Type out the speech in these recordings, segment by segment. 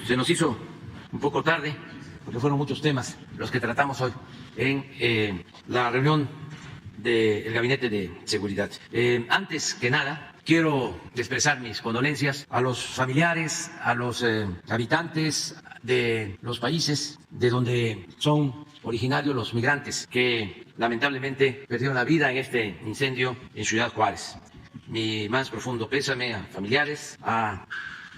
se nos hizo un poco tarde, porque fueron muchos temas los que tratamos hoy en la reunión del Gabinete de Seguridad. Antes que nada, quiero expresar mis condolencias a los familiares, a los habitantes de los países de donde son originarios los migrantes que lamentablemente perdieron la vida en este incendio en Ciudad Juárez. Mi más profundo pésame a familiares, a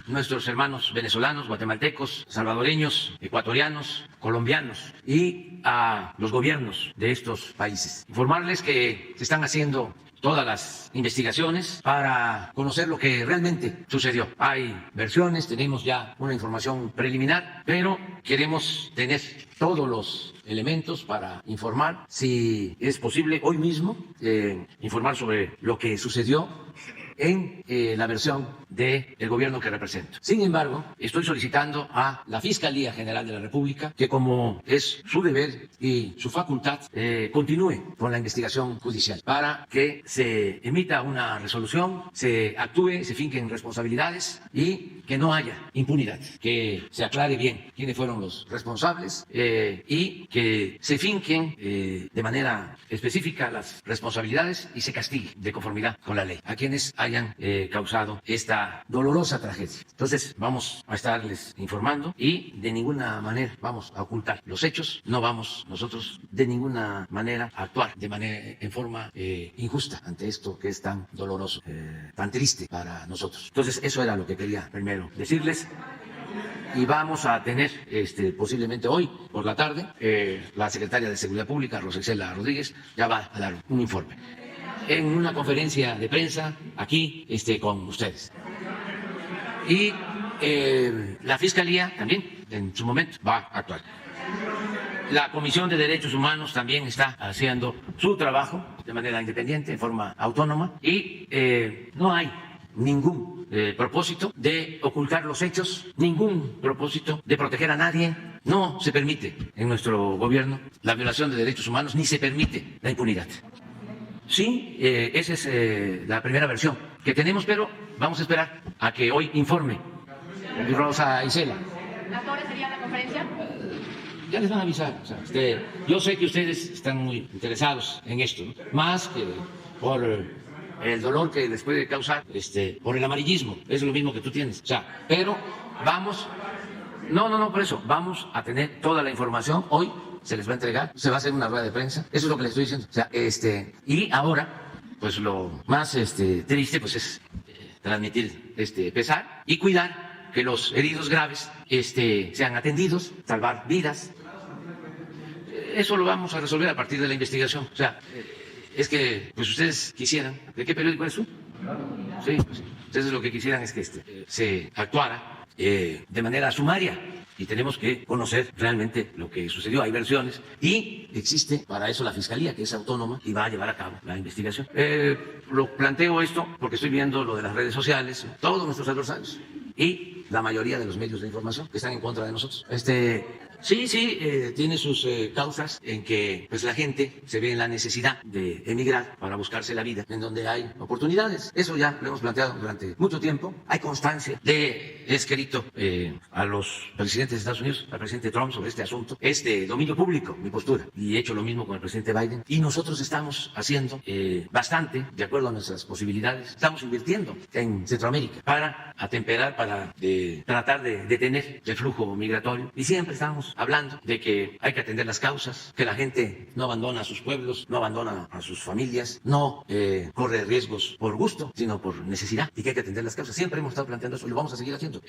nuestros hermanos venezolanos, guatemaltecos, salvadoreños, ecuatorianos, colombianos y a los gobiernos de estos países. Informarles que se están haciendo todas las investigaciones para conocer lo que realmente sucedió. Hay versiones, tenemos ya una información preliminar, pero queremos tener todos los elementos para informar, si es posible hoy mismo, informar sobre lo que sucedió en la versión del gobierno que represento. Sin embargo, estoy solicitando a la Fiscalía General de la República que, como es su deber y su facultad, continúe con la investigación judicial para que se emita una resolución, se actúe, se finquen responsabilidades y que no haya impunidad, que se aclare bien quiénes fueron los responsables y que se finquen de manera específica las responsabilidades y se castigue de conformidad con la ley a quienes hayan causado esta dolorosa tragedia. Entonces vamos a estarles informando y de ninguna manera vamos a ocultar los hechos, no vamos nosotros de ninguna manera a actuar en forma injusta ante esto que es tan doloroso, tan triste para nosotros. Entonces eso era lo que quería primero decirles. Y vamos a tener posiblemente hoy por la tarde la secretaria de Seguridad Pública, Rosa Isela Rodríguez, ya va a dar un informe en una conferencia de prensa aquí con ustedes. Y la Fiscalía también en su momento va a actuar. La Comisión de Derechos Humanos también está haciendo su trabajo de manera independiente, en forma autónoma, y no hay ningún propósito de ocultar los hechos, ningún propósito de proteger a nadie. No se permite en nuestro gobierno la violación de derechos humanos, ni se permite la impunidad. Sí, esa es la primera versión que tenemos, pero vamos a esperar a que hoy informe Rosa Isela. ¿A qué hora sería la conferencia? Ya les van a avisar. O sea, yo sé que ustedes están muy interesados en esto, ¿no? Más que por el dolor que les puede causar por el amarillismo. Es lo mismo que tú tienes. O sea, pero vamos... No, por eso. Vamos a tener toda la información hoy. Se les va a entregar, se va a hacer una rueda de prensa, eso es lo que les estoy diciendo. O sea, y ahora, pues lo más triste pues es transmitir pesar y cuidar que los heridos graves sean atendidos, salvar vidas. Eso lo vamos a resolver a partir de la investigación. O sea, es que pues ustedes quisieran, ¿de qué periódico es tú? Sí, pues, ustedes lo que quisieran es que se actuara de manera sumaria. Y tenemos que conocer realmente lo que sucedió. Hay versiones y existe para eso la Fiscalía, que es autónoma y va a llevar a cabo la investigación. Lo planteo esto porque estoy viendo lo de las redes sociales, todos nuestros adversarios y la mayoría de los medios de información que están en contra de nosotros. Sí, tiene sus causas en que pues la gente se ve en la necesidad de emigrar para buscarse la vida en donde hay oportunidades. Eso ya lo hemos planteado durante mucho tiempo. Hay constancia he escrito a los presidentes de Estados Unidos, al presidente Trump sobre este asunto. Dominio público mi postura y he hecho lo mismo con el presidente Biden. Y nosotros estamos haciendo bastante de acuerdo a nuestras posibilidades. Estamos invirtiendo en Centroamérica para atemperar, para tratar de detener el flujo migratorio y siempre estamos hablando de que hay que atender las causas, que la gente no abandona a sus pueblos, no abandona a sus familias, no corre riesgos por gusto, sino por necesidad y que hay que atender las causas. Siempre hemos estado planteando eso y lo vamos a seguir haciendo.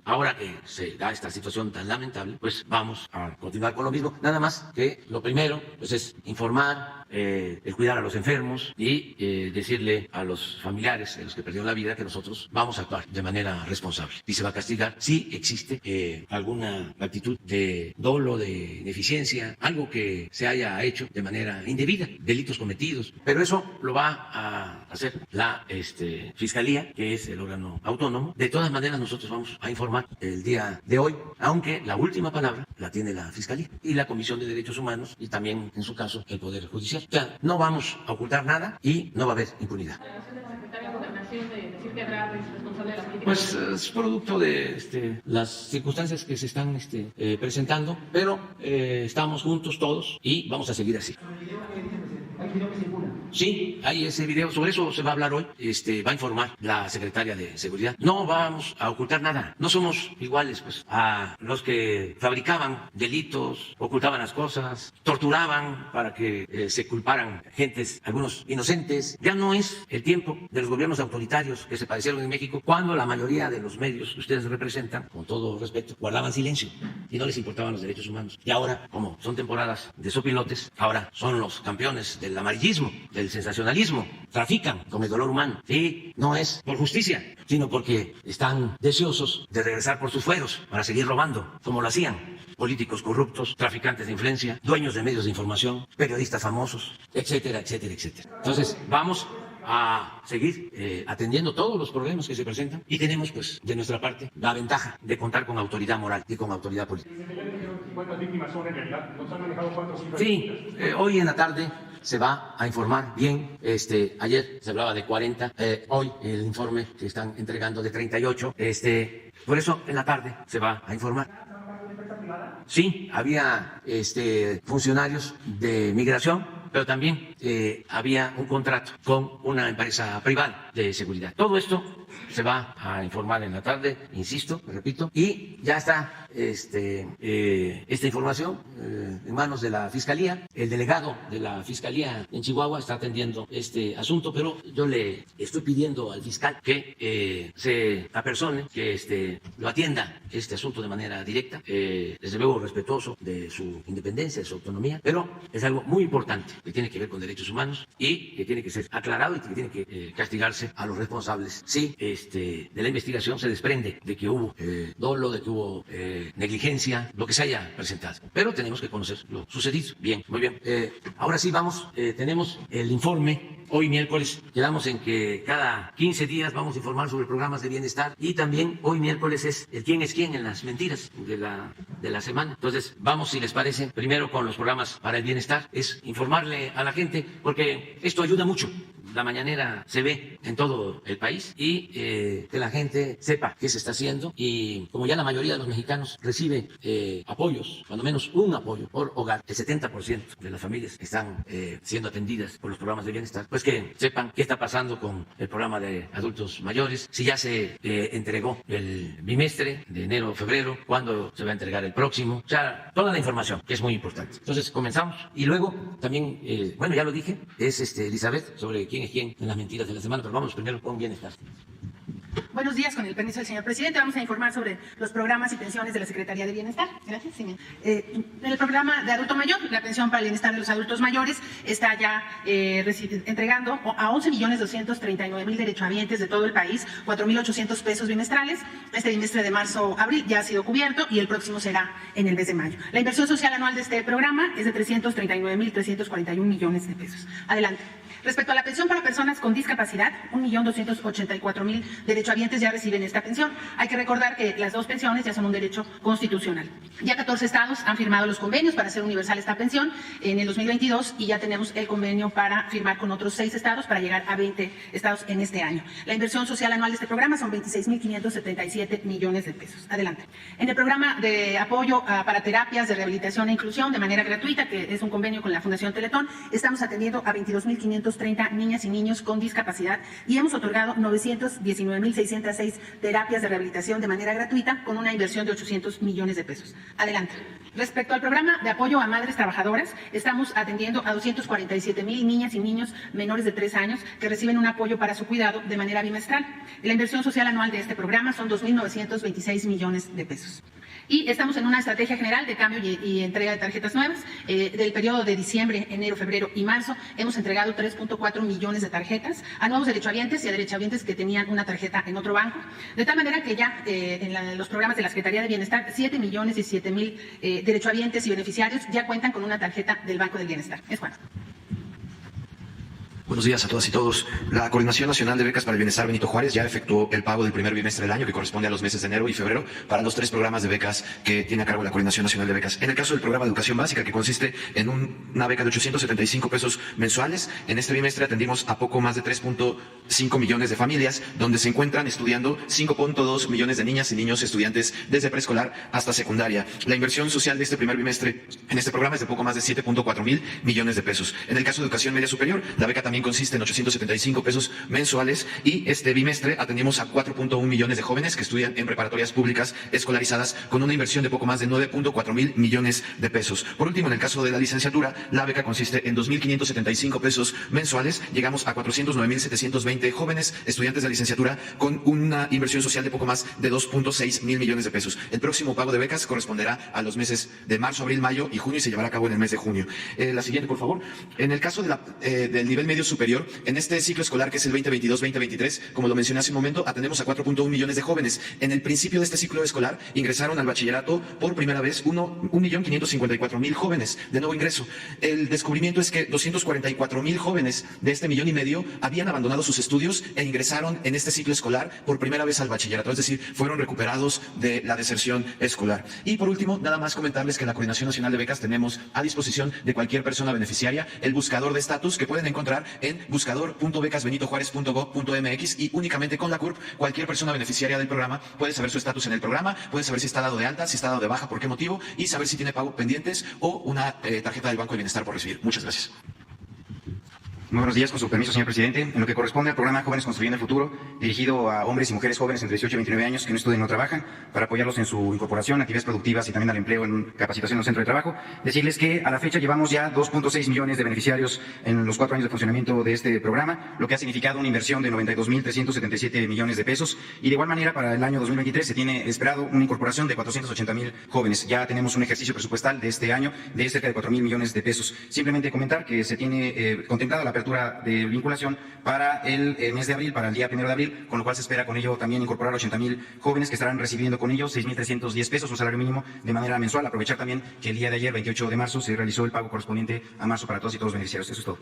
Ahora que se da esta situación tan lamentable, pues vamos a continuar con lo mismo. Nada más que lo primero pues es informar, el cuidar a los enfermos y decirle a los familiares de los que perdieron la vida que nosotros vamos a actuar de manera responsable y se va a castigar si existe alguna actitud de dolo, de ineficiencia, algo que se haya hecho de manera indebida, delitos cometidos. Pero eso lo va a hacer la Fiscalía, que es el órgano autónomo. De todas maneras nosotros vamos a informar el día de hoy, aunque la última palabra la tiene la Fiscalía y la Comisión de Derechos Humanos y también, en su caso, el Poder Judicial. O sea, no vamos a ocultar nada y no va a haber impunidad. La relación del secretario de Gobernación de decir que habrá responsable de la política? Pues es producto de las circunstancias que se están presentando, pero estamos juntos todos y vamos a seguir así. Sí, hay ese video, sobre eso se va a hablar hoy, va a informar la secretaria de Seguridad. No vamos a ocultar nada, no somos iguales pues a los que fabricaban delitos, ocultaban las cosas, torturaban para que se culparan gentes, algunos inocentes. Ya no es el tiempo de los gobiernos autoritarios que se padecieron en México, cuando la mayoría de los medios que ustedes representan, con todo respeto, guardaban silencio y no les importaban los derechos humanos. Y ahora, como son temporadas de sopilotes, ahora son los campeones del amarillismo, del sensacionalismo, trafican con el dolor humano. Y no es por justicia, sino porque están deseosos de regresar por sus fueros para seguir robando, como lo hacían políticos corruptos, traficantes de influencia, dueños de medios de información, periodistas famosos, etcétera, etcétera, etcétera. Entonces, vamos a seguir atendiendo todos los problemas que se presentan y tenemos, pues, de nuestra parte, la ventaja de contar con autoridad moral y con autoridad política. ¿Cuántas víctimas son en realidad? ¿Nos han manejado cuántos cifras? Sí, hoy en la tarde se va a informar bien. Ayer se hablaba de 40, hoy el informe que están entregando de 38. Por eso en la tarde se va a informar. Sí, había funcionarios de migración, pero también había un contrato con una empresa privada de seguridad. Todo esto se va a informar en la tarde, insisto, repito, y ya está esta información en manos de la Fiscalía. El delegado de la Fiscalía en Chihuahua está atendiendo este asunto, pero yo le estoy pidiendo al fiscal que se apersone, que lo atienda este asunto de manera directa, desde luego respetuoso de su independencia, de su autonomía, pero es algo muy importante que tiene que ver con derechos humanos y que tiene que ser aclarado y que tiene que castigarse a los responsables. Sí, de la investigación se desprende de que hubo dolo, de que hubo negligencia, lo que se haya presentado. Pero tenemos que conocer lo sucedido. Bien, muy bien. Ahora sí vamos, tenemos el informe. Hoy miércoles quedamos en que cada 15 días vamos a informar sobre programas de bienestar y también hoy miércoles es el quién es quién en las mentiras de la semana. Entonces vamos, si les parece, primero con los programas para el bienestar, es informarle a la gente porque esto ayuda mucho. La mañanera se ve en todo el país y que la gente sepa qué se está haciendo y como ya la mayoría de los mexicanos recibe apoyos, cuando menos un apoyo por hogar, el 70% de las familias están siendo atendidas por los programas de bienestar, pues que sepan qué está pasando con el programa de adultos mayores, si ya se entregó el bimestre de enero o febrero, cuándo se va a entregar el próximo, o sea, toda la información que es muy importante. Entonces comenzamos y luego también, bueno, ya lo dije, es Elizabeth sobre quién es quién en las mentiras de la semana, pero vamos primero con bienestar. Buenos días, con el permiso del señor presidente, vamos a informar sobre los programas y pensiones de la Secretaría de Bienestar. Gracias, señor. En el programa de adulto mayor, la pensión para el bienestar de los adultos mayores está ya entregando a 11.239.000 derechohabientes de todo el país 4.800 pesos bimestrales. Este bimestre de marzo-abril ya ha sido cubierto y el próximo será en el mes de mayo. La inversión social anual de este programa es de 339.341 millones de pesos. Adelante. Respecto a la pensión para personas con discapacidad, 1.284.000 derechohabientes ya reciben esta pensión. Hay que recordar que las dos pensiones ya son un derecho constitucional. Ya 14 estados han firmado los convenios para hacer universal esta pensión en el 2022 y ya tenemos el convenio para firmar con otros 6 estados para llegar a 20 estados en este año. La inversión social anual de este programa son 26.577 millones de pesos. Adelante. En el programa de apoyo para terapias de rehabilitación e inclusión de manera gratuita, que es un convenio con la Fundación Teletón, estamos atendiendo a 22.530 niñas y niños con discapacidad y hemos otorgado 919.606 terapias de rehabilitación de manera gratuita con una inversión de 800 millones de pesos. Adelante. Respecto al programa de apoyo a madres trabajadoras, estamos atendiendo a 247.000 niñas y niños menores de 3 años que reciben un apoyo para su cuidado de manera bimestral. La inversión social anual de este programa son 2.926 millones de pesos. Y estamos en una estrategia general de cambio y entrega de tarjetas nuevas. Del periodo de diciembre, enero, febrero y marzo hemos entregado 3.4 millones de tarjetas a nuevos derechohabientes y a derechohabientes que tenían una tarjeta en otro banco. De tal manera que ya en los programas de la Secretaría de Bienestar, 7.007.000 derechohabientes y beneficiarios ya cuentan con una tarjeta del Banco del Bienestar. Es cuanto. Buenos días a todas y todos. La Coordinación Nacional de Becas para el Bienestar Benito Juárez ya efectuó el pago del primer bimestre del año, que corresponde a los meses de enero y febrero, para los 3 programas de becas que tiene a cargo la Coordinación Nacional de Becas. En el caso del programa de educación básica, que consiste en una beca de 875 pesos mensuales, en este bimestre atendimos a poco más de 3.5 millones de familias, donde se encuentran estudiando 5.2 millones de niñas y niños estudiantes desde preescolar hasta secundaria. La inversión social de este primer bimestre en este programa es de poco más de 7.4 mil millones de pesos. En el caso de educación media superior, la beca también consiste en 875 pesos mensuales y este bimestre atendimos a 4.1 millones de jóvenes que estudian en preparatorias públicas escolarizadas con una inversión de poco más de 9.4 mil millones de pesos. Por último, en el caso de la licenciatura, la beca consiste en 2.575 pesos mensuales. Llegamos a 409.720 jóvenes estudiantes de licenciatura con una inversión social de poco más de 2.6 mil millones de pesos. El próximo pago de becas corresponderá a los meses de marzo, abril, mayo y junio y se llevará a cabo en el mes de junio. La siguiente, por favor. En el caso de del nivel medio superior, en este ciclo escolar que es el 2022-2023, como lo mencioné hace un momento, atendemos a 4.1 millones de jóvenes. En el principio de este ciclo escolar ingresaron al bachillerato por primera vez 1.554.000 jóvenes de nuevo ingreso. El descubrimiento es que 244.000 jóvenes de este 1.5 millones habían abandonado sus estudios e ingresaron en este ciclo escolar por primera vez al bachillerato, es decir, fueron recuperados de la deserción escolar. Y por último, nada más comentarles que en la Coordinación Nacional de Becas tenemos a disposición de cualquier persona beneficiaria el buscador de estatus que pueden encontrar en buscador.becasbenitojuárez.gov.mx y únicamente con la CURP cualquier persona beneficiaria del programa puede saber su estatus en el programa, puede saber si está dado de alta, si está dado de baja, por qué motivo y saber si tiene pago pendientes o una tarjeta del Banco de Bienestar por recibir. Muchas gracias. Muy buenos días, con su permiso, señor presidente. En lo que corresponde al programa Jóvenes Construyendo el Futuro, dirigido a hombres y mujeres jóvenes entre 18 y 29 años que no estudian o no trabajan, para apoyarlos en su incorporación, actividades productivas y también al empleo en capacitación en un centro de trabajo, decirles que a la fecha llevamos ya 2.6 millones de beneficiarios en los 4 años de funcionamiento de este programa, lo que ha significado una inversión de 92.377 millones de pesos y de igual manera para el año 2023 se tiene esperado una incorporación de 480.000 jóvenes. Ya tenemos un ejercicio presupuestal de este año de cerca de 4.000 millones de pesos. Simplemente comentar que se tiene contemplada la apertura de vinculación para el mes de abril, para el día 1 de abril, con lo cual se espera con ello también incorporar 80.000 jóvenes que estarán recibiendo con ello 6.310 pesos, un salario mínimo de manera mensual. Aprovechar también que el día de ayer, 28 de marzo, se realizó el pago correspondiente a marzo para todas y todos los beneficiarios. Eso es todo.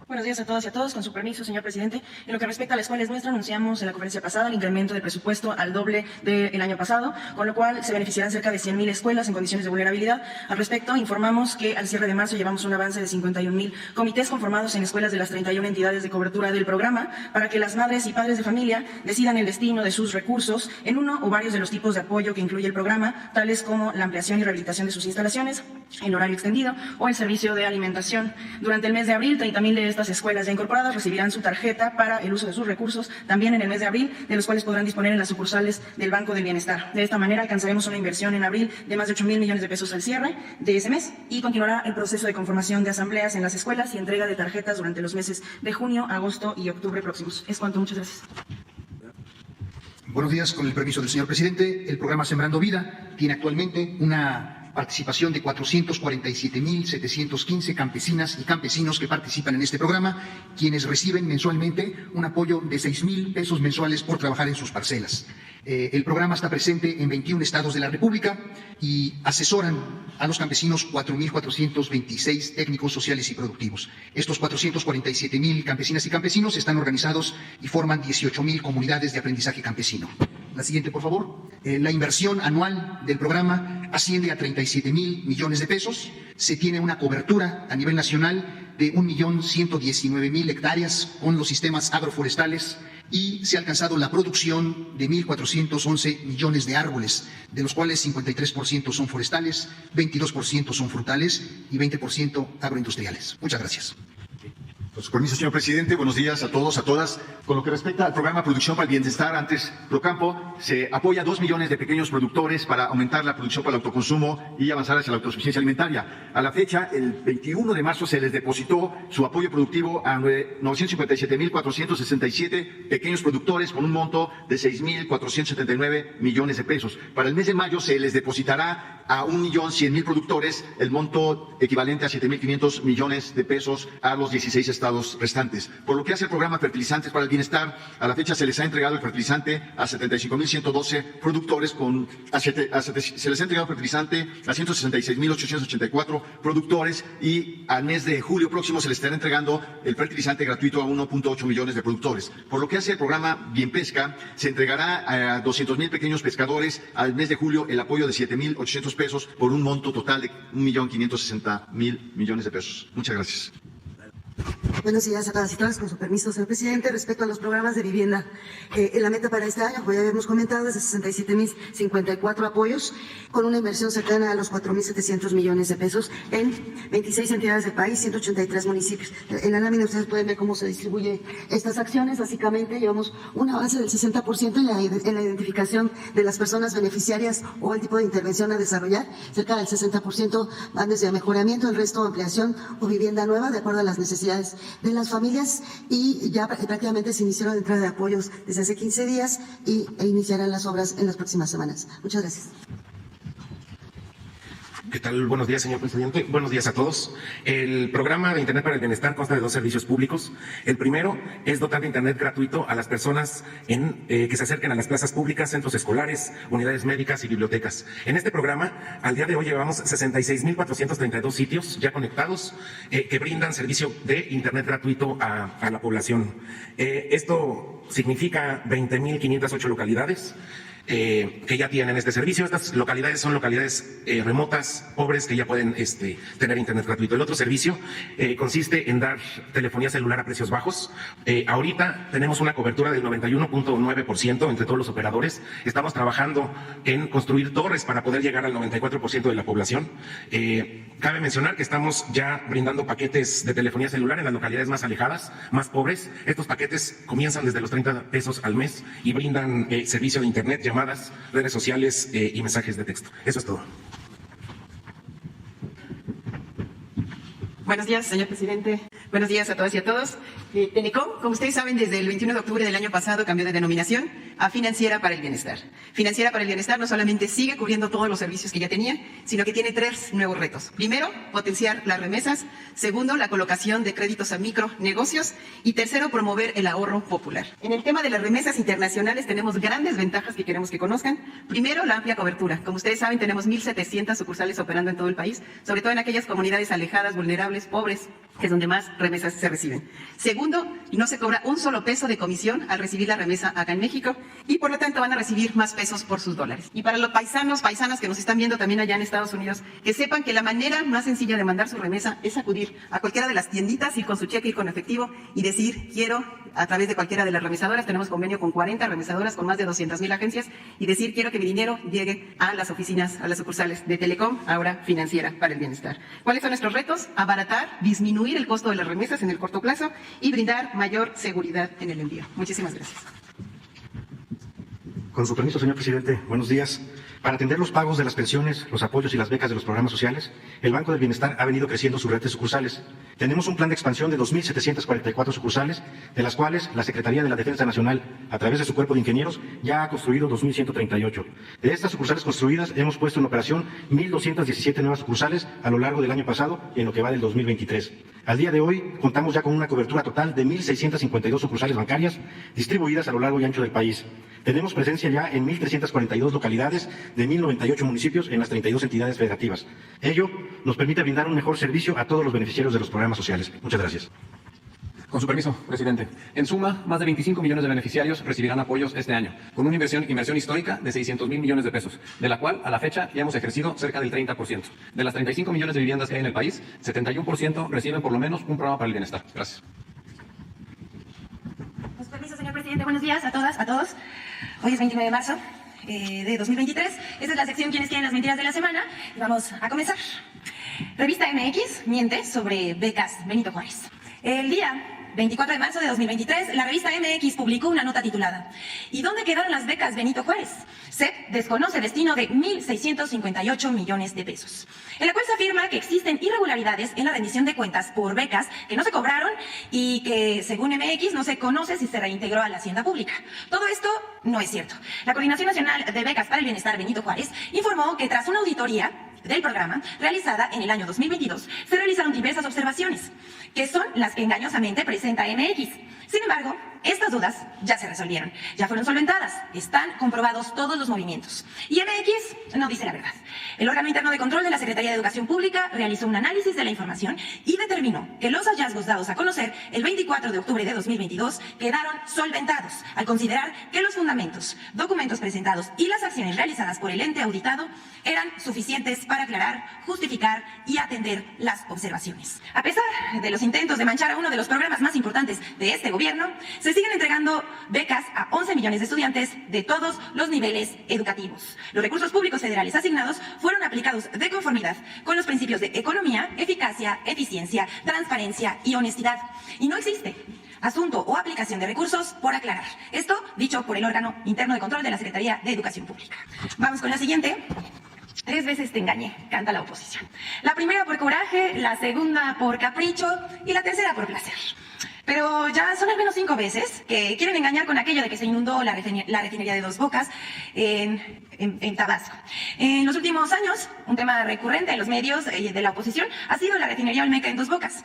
Buenos días a todas y a todos. Con su permiso, señor presidente. En lo que respecta a la escuela es nuestra, anunciamos en la conferencia pasada el incremento del presupuesto al doble del año pasado, con lo cual se beneficiarán cerca de 100.000 escuelas en condiciones de vulnerabilidad. Al respecto, informamos que al cierre de marzo llevamos un avance de 51.000 comités conformados en escuelas de las 31 entidades de cobertura del programa para que las madres y padres de familia decidan el destino de sus recursos en uno o varios de los tipos de apoyo que incluye el programa, tales como la ampliación y rehabilitación de sus instalaciones, el horario extendido o el servicio de alimentación. Durante el mes de abril, 30.000 de estas escuelas ya incorporadas recibirán su tarjeta para el uso de sus recursos también en el mes de abril, de los cuales podrán disponer en las sucursales del Banco del Bienestar. De esta manera alcanzaremos una inversión en abril de más de 8.000 millones de pesos al cierre de ese mes y continuará el proceso de conformación de asambleas en las escuelas y entrega de tarjetas durante los meses de junio, agosto y octubre próximos. Es cuanto. Muchas gracias. Buenos días, con el permiso del señor presidente. El programa Sembrando Vida tiene actualmente una participación de 447.715 campesinas y campesinos que participan en este programa, quienes reciben mensualmente un apoyo de 6.000 pesos mensuales por trabajar en sus parcelas. El programa está presente en 21 estados de la República y asesoran a los campesinos 4.426 técnicos sociales y productivos. Estos 447.000 campesinas y campesinos están organizados y forman 18.000 comunidades de aprendizaje campesino. La siguiente, por favor. La inversión anual del programa asciende a 37.000 millones de pesos. Se tiene una cobertura a nivel nacional de 1.119.000 hectáreas con los sistemas agroforestales y se ha alcanzado la producción de 1.411 millones de árboles, de los cuales 53% son forestales, 22% son frutales y 20% agroindustriales. Muchas gracias. Con su permiso, señor presidente, buenos días a todos, a todas. Con lo que respecta al programa Producción para el Bienestar, antes Procampo, se apoya a 2 millones de pequeños productores para aumentar la producción para el autoconsumo y avanzar hacia la autosuficiencia alimentaria. A la fecha, el 21 de marzo se les depositó su apoyo productivo a 957.467 pequeños productores con un monto de 6.479 millones de pesos. Para el mes de mayo se les depositará a 1.100.000 productores, el monto equivalente a 7.500 millones de pesos a los 16 estados restantes. Por lo que hace el programa Fertilizantes para el Bienestar, a la fecha se les ha entregado el fertilizante a 75.112 productores, se les ha entregado fertilizante a 166.884 productores, y al mes de julio próximo se les estará entregando el fertilizante gratuito a 1.8 millones de productores. Por lo que hace el programa Bien Pesca, se entregará a 200.000 pequeños pescadores al mes de julio el apoyo de 7.800 pesos por un monto total de 1.560.000 millones de pesos. Muchas gracias. Buenos días a todas y todas. Con su permiso, señor presidente, respecto a los programas de vivienda, la meta para este año, como ya habíamos comentado, es de 67.054 apoyos, con una inversión cercana a los 4.700 millones de pesos en 26 entidades del país, 183 municipios. En la lámina ustedes pueden ver cómo se distribuye estas acciones. Básicamente llevamos un avance del 60% en la identificación de las personas beneficiarias o el tipo de intervención a desarrollar. Cerca del 60% van desde mejoramiento, el resto ampliación o vivienda nueva, de acuerdo a las necesidades de las familias, y ya prácticamente se iniciaron la entrada de apoyos desde hace 15 días e iniciarán las obras en las próximas semanas. Muchas gracias. ¿Qué tal? Buenos días, señor presidente. Buenos días a todos. El programa de Internet para el Bienestar consta de 2 servicios públicos. El primero es dotar de Internet gratuito a las personas que se acerquen a las plazas públicas, centros escolares, unidades médicas y bibliotecas. En este programa, al día de hoy, llevamos 66.432 sitios ya conectados que brindan servicio de Internet gratuito a la población. Esto significa 20.508 localidades que ya tienen este servicio. Estas localidades son localidades remotas, pobres, que ya pueden tener internet gratuito. El otro servicio consiste en dar telefonía celular a precios bajos. Ahorita tenemos una cobertura del 91.9% entre todos los operadores. Estamos trabajando en construir torres para poder llegar al 94% de la población. Cabe mencionar que estamos ya brindando paquetes de telefonía celular en las localidades más alejadas, más pobres. Estos paquetes comienzan desde los 30 pesos al mes y brindan servicio de internet, llamadas, redes sociales y mensajes de texto. Eso es todo. Buenos días, señor presidente. Buenos días a todas y a todos. Telecom, como ustedes saben, desde el 21 de octubre del año pasado cambió de denominación a Financiera para el Bienestar. Financiera para el Bienestar no solamente sigue cubriendo todos los servicios que ya tenía, sino que tiene 3 nuevos retos. Primero, potenciar las remesas. Segundo, la colocación de créditos a micronegocios. Y tercero, promover el ahorro popular. En el tema de las remesas internacionales tenemos grandes ventajas que queremos que conozcan. Primero, la amplia cobertura. Como ustedes saben, tenemos 1.700 sucursales operando en todo el país, sobre todo en aquellas comunidades alejadas, vulnerables, pobres, que es donde más remesas se reciben. Segundo, no se cobra un solo peso de comisión al recibir la remesa acá en México, y por lo tanto van a recibir más pesos por sus dólares. Y para los paisanas que nos están viendo también allá en Estados Unidos, que sepan que la manera más sencilla de mandar su remesa es acudir a cualquiera de las tienditas, ir con su cheque, ir con efectivo y decir quiero, a través de cualquiera de las remesadoras. Tenemos convenio con 40 remesadoras con más de 200,000 agencias, y decir quiero que mi dinero llegue a las oficinas, a las sucursales de Telecom, ahora Financiera para el Bienestar. ¿Cuáles son nuestros retos? Abaratar, disminuir el costo de las remesas en el corto plazo y brindar mayor seguridad en el envío. Muchísimas gracias. Con su permiso, señor presidente, buenos días. Para atender los pagos de las pensiones, los apoyos y las becas de los programas sociales, el Banco del Bienestar ha venido creciendo su red de sucursales. Tenemos un plan de expansión de 2.744 sucursales, de las cuales la Secretaría de la Defensa Nacional, a través de su cuerpo de ingenieros, ya ha construido 2.138. De estas sucursales construidas, hemos puesto en operación 1.217 nuevas sucursales a lo largo del año pasado y en lo que va del 2023. Al día de hoy, contamos ya con una cobertura total de 1.652 sucursales bancarias distribuidas a lo largo y ancho del país. Tenemos presencia ya en 1.342 localidades de 1.098 municipios en las 32 entidades federativas. Ello nos permite brindar un mejor servicio a todos los beneficiarios de los programas sociales. Muchas gracias. Con su permiso, presidente. En suma, más de 25 millones de beneficiarios recibirán apoyos este año, con una inversión histórica de 600,000 millones de pesos, de la cual, a la fecha, ya hemos ejercido cerca del 30%. De las 35 millones de viviendas que hay en el país, 71% reciben por lo menos un programa para el bienestar. Gracias. Con su permiso, señor presidente. Buenos días a todas, a todos. Hoy es 29 de marzo de 2023. Esta es la sección ¿Quiénes quieren las mentiras de la semana? Vamos a comenzar. Revista MX miente sobre becas Benito Juárez. El día 24 de marzo de 2023, la revista MX publicó una nota titulada ¿Y dónde quedaron las becas Benito Juárez? SEP desconoce destino de 1.658 millones de pesos, en la cual se afirma que existen irregularidades en la rendición de cuentas por becas que no se cobraron y que, según MX, no se conoce si se reintegró a la hacienda pública. Todo esto no es cierto. La Coordinación Nacional de Becas para el Bienestar Benito Juárez informó que tras una auditoría del programa realizada en el año 2022, se realizaron diversas observaciones, que son las que engañosamente presenta MX. Sin embargo, estas dudas ya se resolvieron, ya fueron solventadas, están comprobados todos los movimientos. Y MX no dice la verdad. El órgano interno de control de la Secretaría de Educación Pública realizó un análisis de la información y determinó que los hallazgos dados a conocer el 24 de octubre de 2022 quedaron solventados, al considerar que los fundamentos, documentos presentados y las acciones realizadas por el ente auditado eran suficientes para aclarar, justificar y atender las observaciones. A pesar de los intentos de manchar a uno de los programas más importantes de este gobierno, se siguen entregando becas a 11 millones de estudiantes de todos los niveles educativos. Los recursos públicos federales asignados fueron aplicados de conformidad con los principios de economía, eficacia, eficiencia, transparencia y honestidad. Y no existe asunto o aplicación de recursos por aclarar. Esto dicho por el órgano interno de control de la Secretaría de Educación Pública. Vamos con la siguiente. 3 veces te engañé, canta la oposición. La primera por coraje, la segunda por capricho y la tercera por placer. Pero ya son al menos 5 veces que quieren engañar con aquello de que se inundó la refinería de Dos Bocas en Tabasco. En los últimos años, un tema recurrente en los medios de la oposición ha sido la refinería Olmeca en Dos Bocas.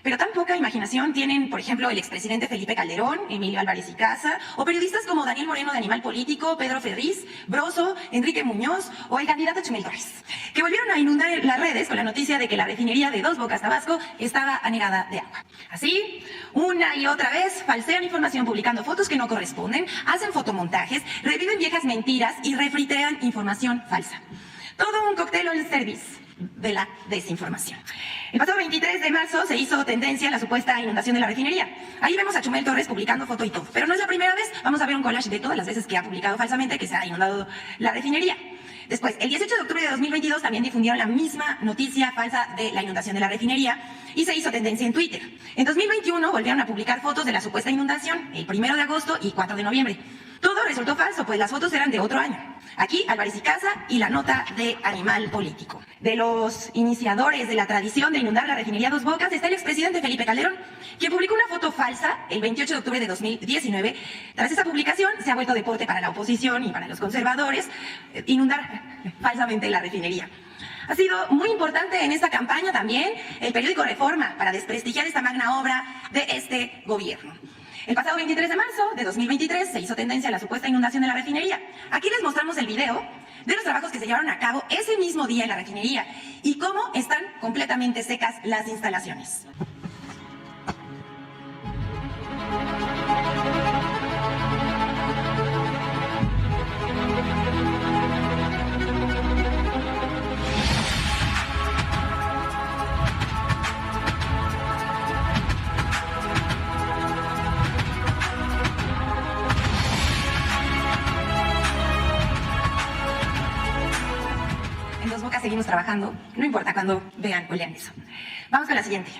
Pero tan poca imaginación tienen, por ejemplo, el expresidente Felipe Calderón, Emilio Álvarez y Casa, o periodistas como Daniel Moreno de Animal Político, Pedro Ferriz, Broso, Enrique Muñoz o el candidato Chumel Torres, que volvieron a inundar las redes con la noticia de que la refinería de Dos Bocas, Tabasco, estaba anegada de agua. Así, una y otra vez, falsean información publicando fotos que no corresponden, hacen fotomontajes, reviven viejas mentiras y refritean información falsa. Todo un cóctel en service de la desinformación. El pasado 23 de marzo se hizo tendencia la supuesta inundación de la refinería. Ahí vemos a Chumel Torres publicando foto y todo. Pero no es la primera vez. Vamos a ver un collage de todas las veces que ha publicado falsamente que se ha inundado la refinería. Después, el 18 de octubre de 2022 también difundieron la misma noticia falsa de la inundación de la refinería y se hizo tendencia en Twitter. En 2021 volvieron a publicar fotos de la supuesta inundación el 1 de agosto y 4 de noviembre. Todo resultó falso, pues las fotos eran de otro año. Aquí, Álvarez y Casa y la nota de Animal Político. De los iniciadores de la tradición de inundar la refinería Dos Bocas está el expresidente Felipe Calderón, quien publicó una foto falsa el 28 de octubre de 2019. Tras esa publicación, se ha vuelto deporte para la oposición y para los conservadores inundar falsamente la refinería. Ha sido muy importante en esta campaña también el periódico Reforma para desprestigiar esta magna obra de este gobierno. El pasado 23 de marzo de 2023 se hizo tendencia a la supuesta inundación de la refinería. Aquí les mostramos el video de los trabajos que se llevaron a cabo ese mismo día en la refinería y cómo están completamente secas las instalaciones. Seguimos trabajando, no importa cuando vean o lean eso. Vamos con la siguiente.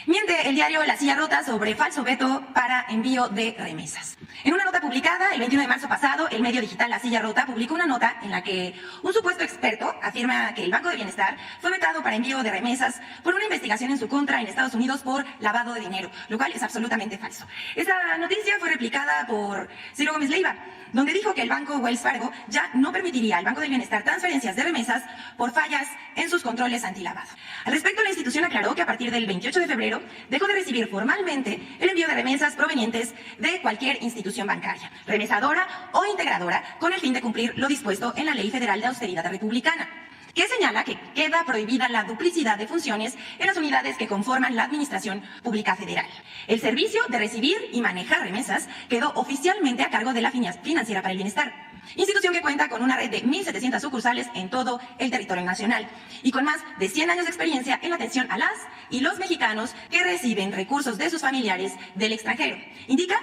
Miente el diario La Silla Rota sobre falso veto para envío de remesas. En una nota publicada el 21 de marzo pasado, el medio digital La Silla Rota publicó una nota en la que un supuesto experto afirma que el Banco de Bienestar fue vetado para envío de remesas por una investigación en su contra en Estados Unidos por lavado de dinero, lo cual es absolutamente falso. Esa noticia fue replicada por Ciro Gómez Leiva, donde dijo que el banco Wells Fargo ya no permitiría al Banco del Bienestar transferencias de remesas por fallas en sus controles antilavado. Al respecto, la institución aclaró que a partir del 28 de febrero dejó de recibir formalmente el envío de remesas provenientes de cualquier institución bancaria, remesadora o integradora, con el fin de cumplir lo dispuesto en la Ley Federal de Austeridad Republicana, que señala que queda prohibida la duplicidad de funciones en las unidades que conforman la Administración Pública Federal. El servicio de recibir y manejar remesas quedó oficialmente a cargo de la Financiera para el Bienestar, institución que cuenta con una red de 1.700 sucursales en todo el territorio nacional y con más de 100 años de experiencia en la atención a las y los mexicanos que reciben recursos de sus familiares del extranjero, indica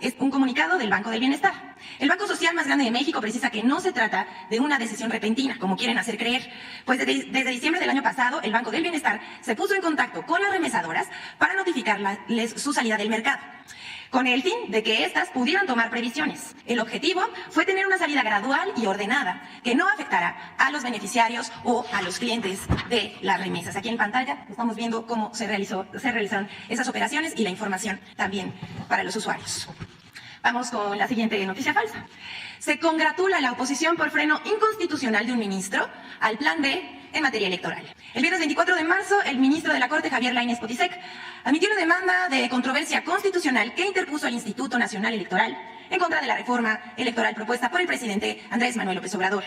es un comunicado del Banco del Bienestar. El Banco Social más grande de México precisa que no se trata de una decisión repentina, como quieren hacer creer, pues desde diciembre del año pasado, el Banco del Bienestar se puso en contacto con las remesadoras para notificarles su salida del mercado, con el fin de que éstas pudieran tomar previsiones. El objetivo fue tener una salida gradual y ordenada que no afectara a los beneficiarios o a los clientes de las remesas. Aquí en pantalla estamos viendo cómo se realizaron esas operaciones y la información también para los usuarios. Vamos con la siguiente noticia falsa. Se congratula la oposición por freno inconstitucional de un ministro al Plan B en materia electoral. El viernes 24 de marzo, el ministro de la Corte, Javier Lainez Potisek, admitió una demanda de controversia constitucional que interpuso el Instituto Nacional Electoral en contra de la reforma electoral propuesta por el presidente Andrés Manuel López Obrador.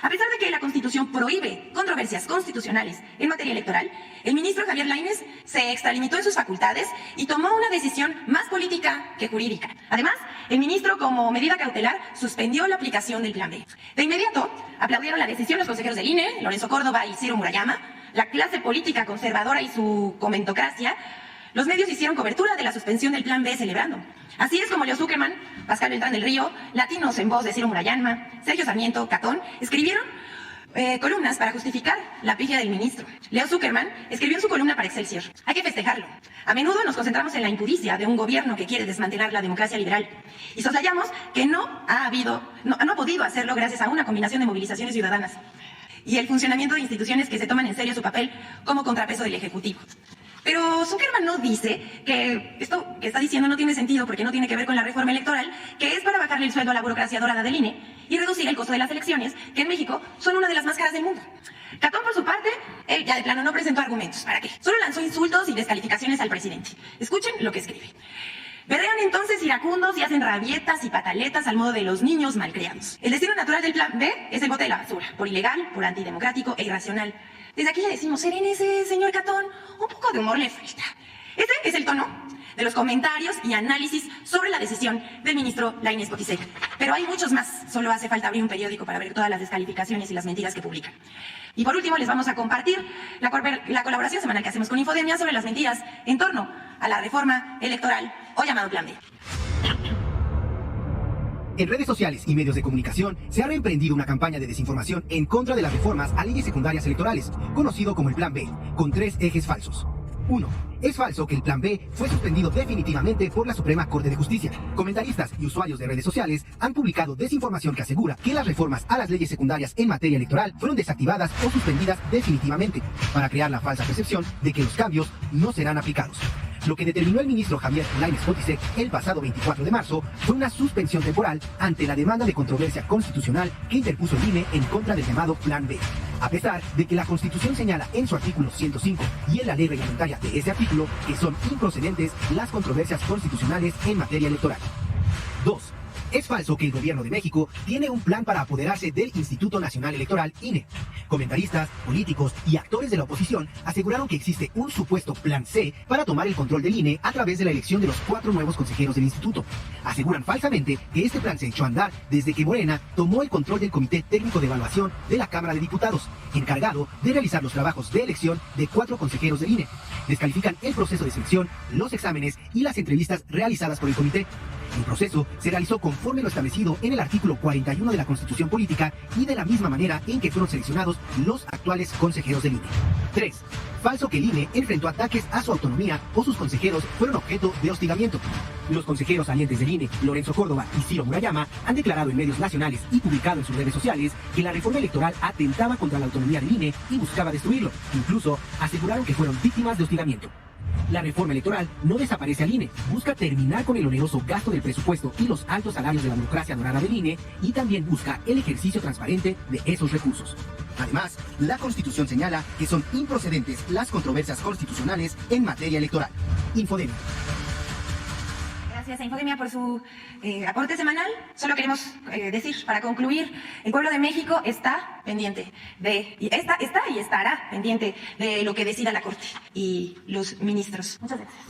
A pesar de que la Constitución prohíbe controversias constitucionales en materia electoral, el ministro Javier Lainez se extralimitó en sus facultades y tomó una decisión más política que jurídica. Además, el ministro, como medida cautelar, suspendió la aplicación del Plan B. De inmediato, aplaudieron la decisión los consejeros del INE, Lorenzo Córdoba y Ciro Murayama, la clase política conservadora y su comentocracia. Los medios hicieron cobertura de la suspensión del Plan B celebrando. Así es como Leo Zuckerman, Pascal Beltrán del Río, Latinos en Voz de Ciro Murayama, Sergio Sarmiento, Catón, escribieron columnas para justificar la pifia del ministro. Leo Zuckerman escribió en su columna para Excelsior: hay que festejarlo. A menudo nos concentramos en la impudicia de un gobierno que quiere desmantelar la democracia liberal y soslayamos que no ha podido hacerlo gracias a una combinación de movilizaciones ciudadanas y el funcionamiento de instituciones que se toman en serio su papel como contrapeso del Ejecutivo. Pero Zuckerman no dice que esto que está diciendo no tiene sentido porque no tiene que ver con la reforma electoral, que es para bajarle el sueldo a la burocracia dorada del INE y reducir el costo de las elecciones, que en México son una de las más caras del mundo. Catón, por su parte, él ya de plano no presentó argumentos. ¿Para qué? Solo lanzó insultos y descalificaciones al presidente. Escuchen lo que escribe. Berrean entonces iracundos y hacen rabietas y pataletas al modo de los niños malcriados. El destino natural del Plan B es el bote de la basura, por ilegal, por antidemocrático e irracional. Desde aquí le decimos, serénese, señor Catón, un poco de humor le falta. Ese es el tono de los comentarios y análisis sobre la decisión del ministro Lainez Potisek. Pero hay muchos más, solo hace falta abrir un periódico para ver todas las descalificaciones y las mentiras que publican. Y por último, les vamos a compartir la colaboración semanal que hacemos con Infodemia sobre las mentiras en torno a la reforma electoral o llamado Plan B. En redes sociales y medios de comunicación se ha reemprendido una campaña de desinformación en contra de las reformas a leyes secundarias electorales, conocido como el Plan B, con 3 ejes falsos. 1. Es falso que el Plan B fue suspendido definitivamente por la Suprema Corte de Justicia. Comentaristas y usuarios de redes sociales han publicado desinformación que asegura que las reformas a las leyes secundarias en materia electoral fueron desactivadas o suspendidas definitivamente, para crear la falsa percepción de que los cambios no serán aplicados. Lo que determinó el ministro Javier Lainez Potisek el pasado 24 de marzo fue una suspensión temporal ante la demanda de controversia constitucional que interpuso el INE en contra del llamado Plan B. A pesar de que la Constitución señala en su artículo 105 y en la ley reglamentaria de ese artículo que son improcedentes las controversias constitucionales en materia electoral. 2. Es falso que el gobierno de México tiene un plan para apoderarse del Instituto Nacional Electoral, INE. Comentaristas, políticos y actores de la oposición aseguraron que existe un supuesto plan C para tomar el control del INE a través de la elección de los 4 nuevos consejeros del instituto. Aseguran falsamente que este plan se echó a andar desde que Morena tomó el control del Comité Técnico de Evaluación de la Cámara de Diputados, encargado de realizar los trabajos de elección de 4 consejeros del INE. Descalifican el proceso de selección, los exámenes y las entrevistas realizadas por el comité. El proceso se realizó conforme lo establecido en el artículo 41 de la Constitución Política y de la misma manera en que fueron seleccionados los actuales consejeros del INE. 3. Falso que el INE enfrentó ataques a su autonomía o sus consejeros fueron objeto de hostigamiento. Los consejeros salientes del INE, Lorenzo Córdoba y Ciro Murayama, han declarado en medios nacionales y publicado en sus redes sociales que la reforma electoral atentaba contra la autonomía del INE y buscaba destruirlo. Incluso aseguraron que fueron víctimas de hostigamiento. La reforma electoral no desaparece al INE, busca terminar con el oneroso gasto del presupuesto y los altos salarios de la burocracia dorada del INE y también busca el ejercicio transparente de esos recursos. Además, la Constitución señala que son improcedentes las controversias constitucionales en materia electoral. Infodemia. Gracias a Infodemia por su aporte semanal. Solo queremos decir, para concluir, el pueblo de México está pendiente y estará pendiente de lo que decida la Corte y los ministros. Muchas gracias.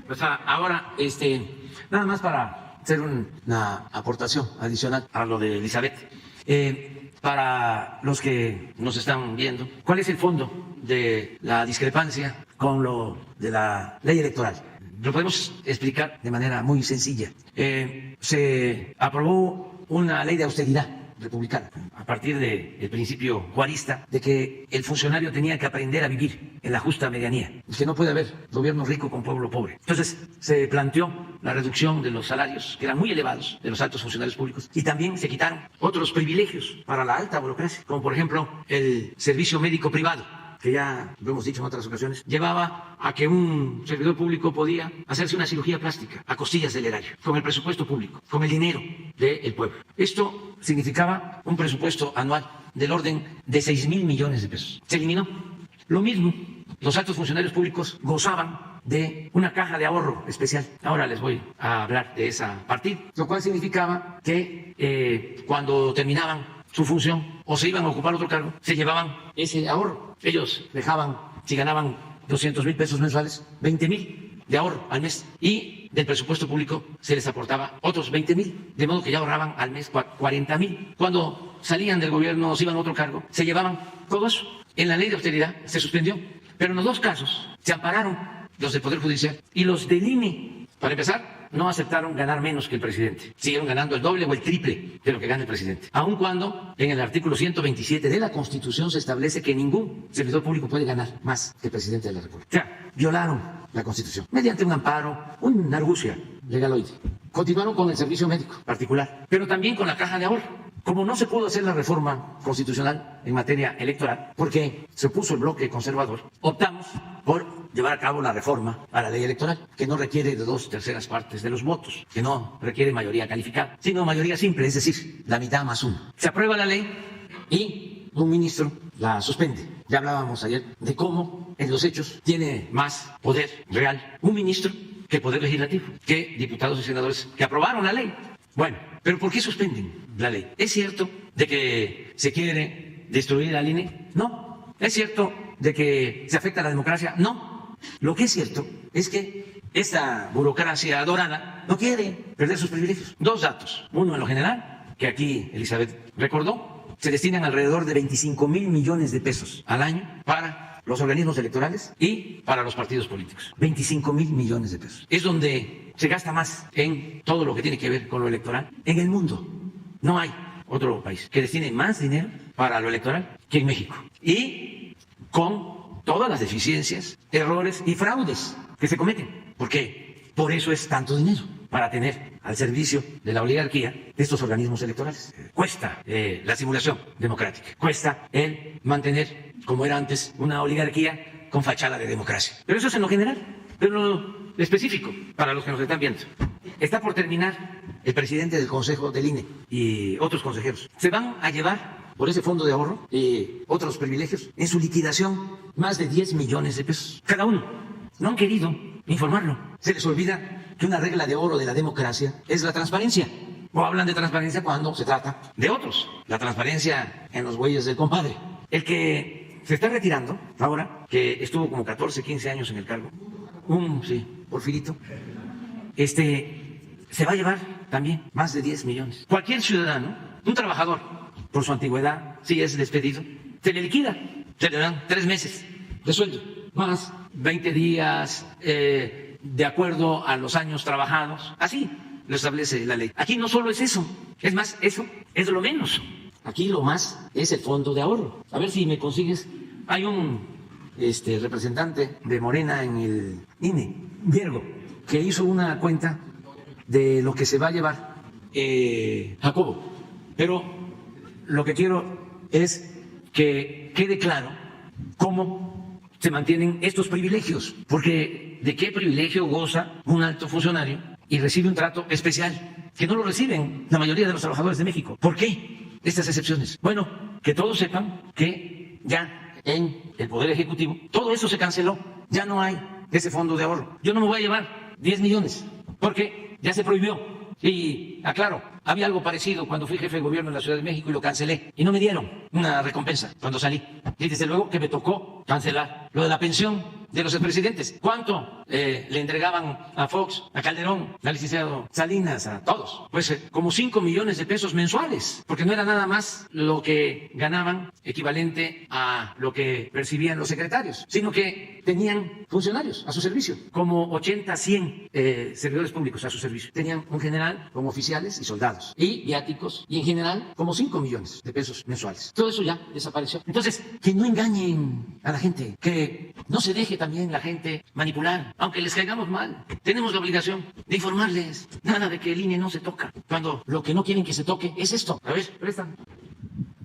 Pues ahora, nada más para hacer una aportación adicional a lo de Elizabeth. Para los que nos están viendo, ¿cuál es el fondo de la discrepancia con lo de la ley electoral? lo podemos explicar de manera muy sencilla. Se aprobó una ley de austeridad republicana, a partir del principio juarista de que el funcionario tenía que aprender a vivir en la justa medianía, y que no puede haber gobierno rico con pueblo pobre. Entonces se planteó la reducción de los salarios, que eran muy elevados, de los altos funcionarios públicos, y también se quitaron otros privilegios para la alta burocracia, como por ejemplo el servicio médico privado, que ya lo hemos dicho en otras ocasiones, llevaba a que un servidor público podía hacerse una cirugía plástica a costillas del erario, con el presupuesto público, con el dinero del pueblo. Esto significaba un presupuesto anual del orden de 6.000 millones de pesos. Se eliminó. Lo mismo, los altos funcionarios públicos gozaban de una caja de ahorro especial. Ahora les voy a hablar de esa partida, lo cual significaba que cuando terminaban su función o se iban a ocupar otro cargo, se llevaban ese ahorro. Ellos dejaban, si ganaban 200,000 pesos mensuales, 20,000 de ahorro al mes, y del presupuesto público se les aportaba otros 20,000, de modo que ya ahorraban al mes 40,000. Cuando salían del gobierno o se iban a otro cargo, se llevaban todo eso. En la ley de austeridad se suspendió, pero en los dos casos se ampararon los del Poder Judicial y los del INE. Para empezar, no aceptaron ganar menos que el presidente. Siguieron ganando el doble o el triple de lo que gana el presidente. Aun cuando en el artículo 127 de la Constitución se establece que ningún servidor público puede ganar más que el presidente de la República. O sea, violaron la Constitución mediante un amparo, una argucia legaloide. Continuaron con el servicio médico particular, pero también con la caja de ahorro. Como no se pudo hacer la reforma constitucional en materia electoral, porque se opuso el bloque conservador, optamos por llevar a cabo la reforma a la ley electoral, que no requiere de 2/3 partes de los votos, que no requiere mayoría calificada, sino mayoría simple, es decir, la mitad más uno. Se aprueba la ley y un ministro la suspende. Ya hablábamos ayer de cómo en los hechos tiene más poder real un ministro que poder legislativo, que diputados y senadores que aprobaron la ley. Bueno, pero ¿por qué suspenden la ley? ¿Es cierto de que se quiere destruir al INE? No. ¿Es cierto de que se afecta a la democracia? No. Lo que es cierto es que esta burocracia dorada no quiere perder sus privilegios. Dos datos. Uno, en lo general, que aquí Elizabeth recordó, se destinan alrededor de 25,000 millones de pesos al año para los organismos electorales y para los partidos políticos. 25,000 millones de pesos. Es donde se gasta más en todo lo que tiene que ver con lo electoral en el mundo. No hay otro país que destine más dinero para lo electoral que en México. Y con todas las deficiencias, errores y fraudes que se cometen. Porque por eso es tanto dinero, para tener al servicio de la oligarquía estos organismos electorales. Cuesta la simulación democrática, cuesta el mantener, como era antes, una oligarquía con fachada de democracia. Pero eso es en lo general, pero en lo específico, para los que nos están viendo. Está por terminar el presidente del Consejo del INE y otros consejeros. Se van a llevar por ese fondo de ahorro y otros privilegios en su liquidación más de 10 millones de pesos cada uno. No han querido informarlo. Se les olvida que una regla de oro de la democracia es la transparencia. O hablan de transparencia cuando se trata de otros. La transparencia en los bueyes del compadre. El que se está retirando ahora, que estuvo como 14, 15 años en el cargo, Porfirito, se va a llevar también más de 10 millones. Cualquier ciudadano, un trabajador, por su antigüedad, si es despedido, se le liquida, se le dan 3 meses de sueldo, más 20 días de acuerdo a los años trabajados. Así lo establece la ley. Aquí no solo es eso, es más, eso es lo menos. Aquí lo más es el fondo de ahorro. A ver si me consigues. Hay un representante de Morena en el INE, Diego, que hizo una cuenta de lo que se va a llevar Jacobo. Pero lo que quiero es que quede claro cómo se mantienen estos privilegios, porque ¿de qué privilegio goza un alto funcionario y recibe un trato especial que no lo reciben la mayoría de los trabajadores de México? ¿Por qué estas excepciones? Bueno, que todos sepan que ya en el Poder Ejecutivo todo eso se canceló, ya no hay ese fondo de ahorro. Yo no me voy a llevar 10 millones porque ya se prohibió. Y aclaro, había algo parecido cuando fui jefe de gobierno en la Ciudad de México y lo cancelé y no me dieron una recompensa cuando salí. Y desde luego que me tocó cancelar lo de la pensión de los expresidentes. ¿Cuánto le entregaban a Fox, a Calderón, al licenciado Salinas, a todos? Pues como 5 millones de pesos mensuales, porque no era nada más lo que ganaban equivalente a lo que percibían los secretarios, sino que tenían funcionarios a su servicio, como 80, 100 servidores públicos a su servicio. Tenían un general como oficiales y soldados, y viáticos, y en general como 5 millones de pesos mensuales. Todo eso ya desapareció. Entonces, que no engañen a la gente, que no se deje también la gente manipular, aunque les caigamos mal. Tenemos la obligación de informarles. Nada de que el INE no se toca, cuando lo que no quieren que se toque es esto. A ver, prestan.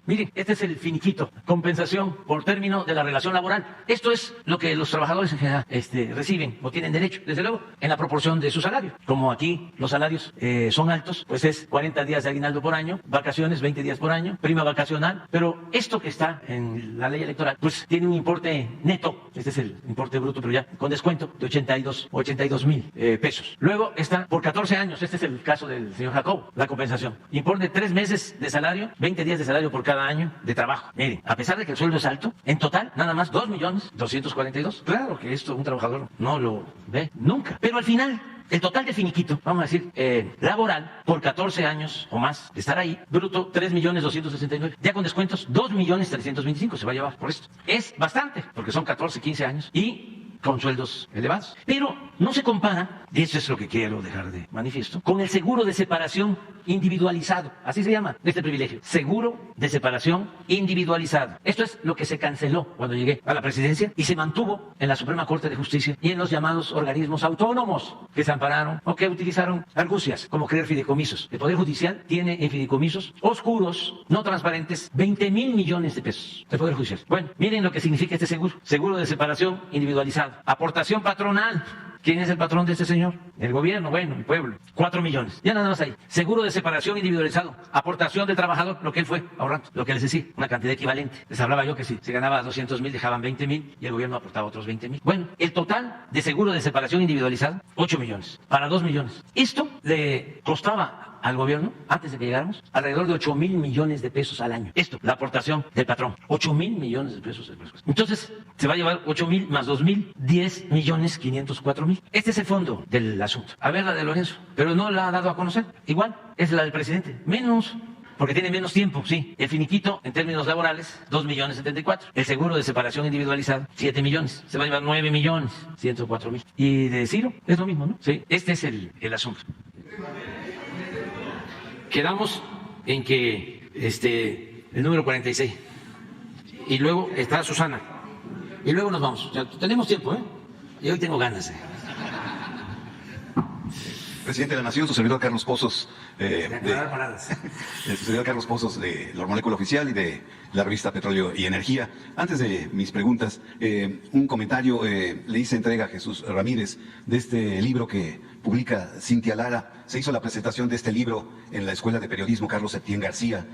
Miren, este es el finiquito, compensación por término de la relación laboral. Esto es lo que los trabajadores en general reciben o tienen derecho, desde luego, en la proporción de su salario. Como aquí los salarios son altos, pues es 40 días de aguinaldo por año, vacaciones 20 días por año, prima vacacional. Pero esto que está en la ley electoral, pues tiene un importe neto, este es el importe bruto, pero ya con descuento, de 82 mil pesos. Luego está por 14 años, este es el caso del señor Jacobo, la compensación. Importe 3 meses de salario, 20 días de salario por cada año de trabajo. Miren, a pesar de que el sueldo es alto, en total nada más 2.242.000. Claro que esto un trabajador no lo ve nunca, pero al final el total de finiquito, vamos a decir, laboral, por 14 años o más de estar ahí, bruto 3.269.000. Ya con descuentos, 2.325.000 se va a llevar por esto. Es bastante, porque son 14, 15 años y con sueldos elevados. Pero no se compara, y eso es lo que quiero dejar de manifiesto, con el seguro de separación individualizado. Así se llama este privilegio. Seguro de separación individualizado. Esto es lo que se canceló cuando llegué a la presidencia y se mantuvo en la Suprema Corte de Justicia y en los llamados organismos autónomos que se ampararon o que utilizaron argucias, como crear fideicomisos. El Poder Judicial tiene en fideicomisos oscuros, no transparentes, 20.000 millones de pesos. El Poder Judicial. Bueno, miren lo que significa este seguro. Seguro de separación individualizado. Aportación patronal. ¿Quién es el patrón de este señor? El gobierno, bueno, el pueblo. 4 millones. Ya nada más ahí. Seguro de separación individualizado. Aportación del trabajador, lo que él fue ahorrando. Lo que les decía, una cantidad equivalente. Les hablaba yo que si se ganaba 200.000, dejaban 20.000 y el gobierno aportaba otros 20.000. Bueno, el total de seguro de separación individualizado, 8 millones. Para 2 millones. Esto le costaba al gobierno, antes de que llegáramos, alrededor de 8.000 millones de pesos al año. Esto, la aportación del patrón. 8.000 millones de pesos al presupuesto. Entonces, se va a llevar 8.000 más 2.000, 10.504.000. Este es el fondo del asunto. A ver la de Lorenzo, pero no la ha dado a conocer. Igual, es la del presidente. Menos, porque tiene menos tiempo, sí. El finiquito, en términos laborales, 2.074.000. El seguro de separación individualizado, 7 millones. Se va a llevar 9.104.000. Y de Ciro, es lo mismo, ¿no? Sí, este es el asunto. Quedamos en que el número 46. Y luego está Susana. Y luego nos vamos. O sea, tenemos tiempo, ¿eh? Y hoy tengo ganas. Presidente de la Nación, su servidor Carlos Pozos, el servidor Carlos Pozos de La Molécula Oficial y de la revista Petróleo y Energía. Antes de mis preguntas, un comentario, le hice entrega a Jesús Ramírez de este libro que publica Cintia Lara. Se hizo la presentación de este libro en la Escuela de Periodismo Carlos Septién García,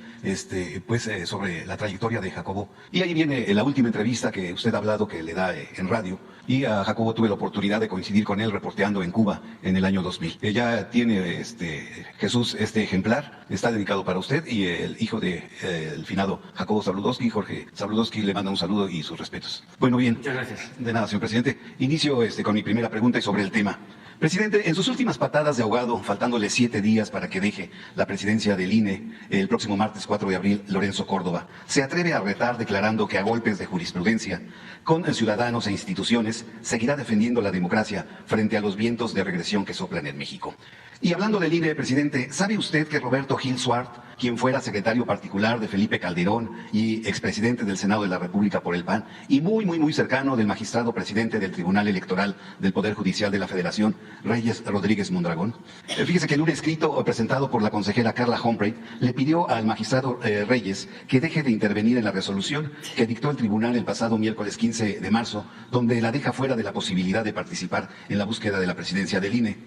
sobre la trayectoria de Jacobo. Y ahí viene la última entrevista que usted ha hablado, que le da en radio. Y a Jacobo tuve la oportunidad de coincidir con él reporteando en Cuba en el año 2000. Ya tiene Jesús este ejemplar, está dedicado para usted, y el hijo de el finado Jacobo Zabludovsky, Jorge Zabludovsky, le manda un saludo y sus respetos. Bueno, bien. Muchas gracias. De nada, señor presidente. Inicio con mi primera pregunta y sobre el tema. Presidente, en sus últimas patadas de ahogado, faltándole 7 días para que deje la presidencia del INE el próximo martes 4 de abril, Lorenzo Córdoba se atreve a retar declarando que a golpes de jurisprudencia, con ciudadanos e instituciones, seguirá defendiendo la democracia frente a los vientos de regresión que soplan en México. Y hablando del INE, presidente, ¿sabe usted que Roberto Gil Suart, quien fuera secretario particular de Felipe Calderón y expresidente del Senado de la República por el PAN, y muy cercano del magistrado presidente del Tribunal Electoral del Poder Judicial de la Federación, Reyes Rodríguez Mondragón? Fíjese que en un escrito presentado por la consejera Carla Humphrey, le pidió al magistrado Reyes que deje de intervenir en la resolución que dictó el tribunal el pasado miércoles 15 de marzo, donde la deja fuera de la posibilidad de participar en la búsqueda de la presidencia del INE.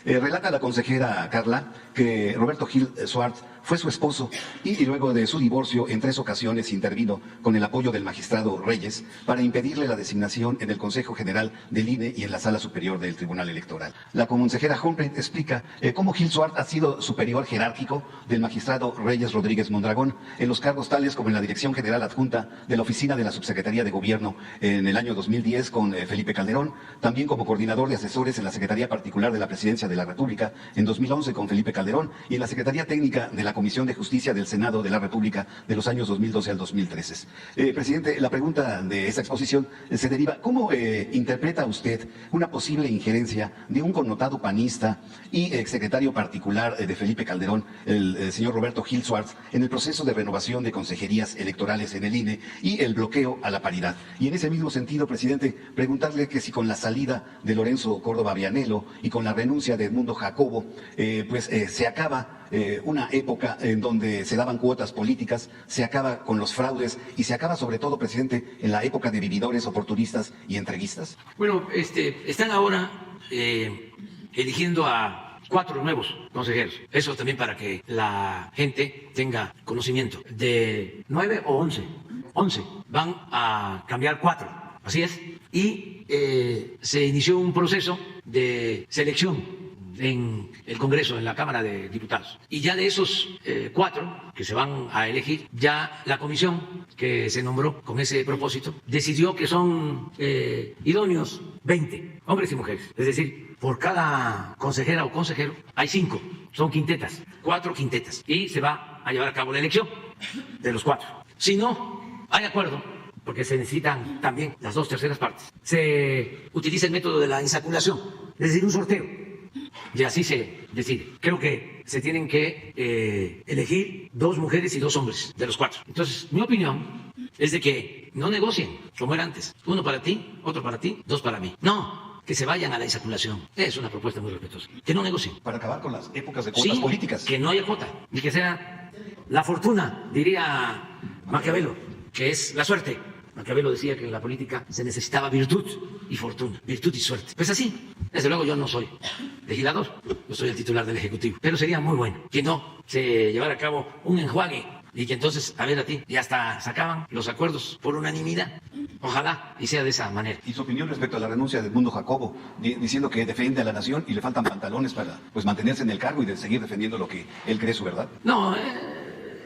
Relata la consejera Carla que Roberto Gil Suart fue su esposo y luego de su divorcio en 3 ocasiones intervino con el apoyo del magistrado Reyes para impedirle la designación en el Consejo General del INE y en la Sala Superior del Tribunal Electoral. La consejera Humphrey explica cómo Gil Suárez ha sido superior jerárquico del magistrado Reyes Rodríguez Mondragón en los cargos tales como en la Dirección General Adjunta de la Oficina de la Subsecretaría de Gobierno en el año 2010 con Felipe Calderón, también como coordinador de asesores en la Secretaría Particular de la Presidencia de la República en 2011 con Felipe Calderón y en la Secretaría Técnica de la Comisión de Justicia del Senado de la República de los años 2012 al 2013. Presidente, la pregunta de esta exposición se deriva, ¿cómo interpreta usted una posible injerencia de un connotado panista y exsecretario particular de Felipe Calderón, el señor Roberto Gil Suárez, en el proceso de renovación de consejerías electorales en el INE y el bloqueo a la paridad? Y en ese mismo sentido, presidente, preguntarle que si con la salida de Lorenzo Córdoba Vianello y con la renuncia de Edmundo Jacobo, se acaba una época en donde se daban cuotas políticas, se acaba con los fraudes y se acaba sobre todo, presidente, en la época de vividores, oportunistas y entreguistas. Bueno, están ahora eligiendo a 4 nuevos consejeros. Eso también para que la gente tenga conocimiento. De 9 o 11. 11. Van a cambiar 4. Así es. Y se inició un proceso de selección en el Congreso, en la Cámara de Diputados. Y ya de esos 4 que se van a elegir, ya la comisión que se nombró con ese propósito decidió que son idóneos 20, hombres y mujeres. Es decir, por cada consejera o consejero hay 5, son quintetas, 4 quintetas. Y se va a llevar a cabo la elección de los 4. Si no hay acuerdo, porque se necesitan también las 2/3 partes, se utiliza el método de la insaculación, es decir, un sorteo. Y así se decide. Creo que se tienen que elegir 2 mujeres y 2 hombres de los 4. Entonces, mi opinión es de que no negocien como era antes. 1 para ti, otro para ti, 2 para mí. No, que se vayan a la insaculación. Es una propuesta muy respetuosa. Que no negocien. Para acabar con las épocas de cuotas políticas. Que no haya cuota. Y que sea la fortuna, diría Maquiavelo, que es la suerte. Maquiavelo decía que en la política se necesitaba virtud y fortuna, virtud y suerte. Pues así, desde luego yo no soy legislador, yo soy el titular del Ejecutivo, pero sería muy bueno que no se llevara a cabo un enjuague y que entonces, a ver a ti, y hasta sacaban los acuerdos por unanimidad. Ojalá y sea de esa manera. ¿Y su opinión respecto a la renuncia de Edmundo Jacobo, diciendo que defiende a la nación y le faltan pantalones para mantenerse en el cargo y de seguir defendiendo lo que él cree su verdad? No,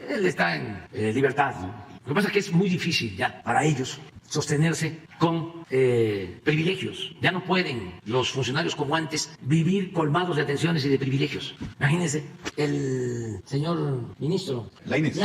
él está en libertad, ¿no? Lo que pasa es que es muy difícil ya para ellos sostenerse con privilegios. Ya no pueden los funcionarios como antes vivir colmados de atenciones y de privilegios. Imagínense, el señor ministro Lainez.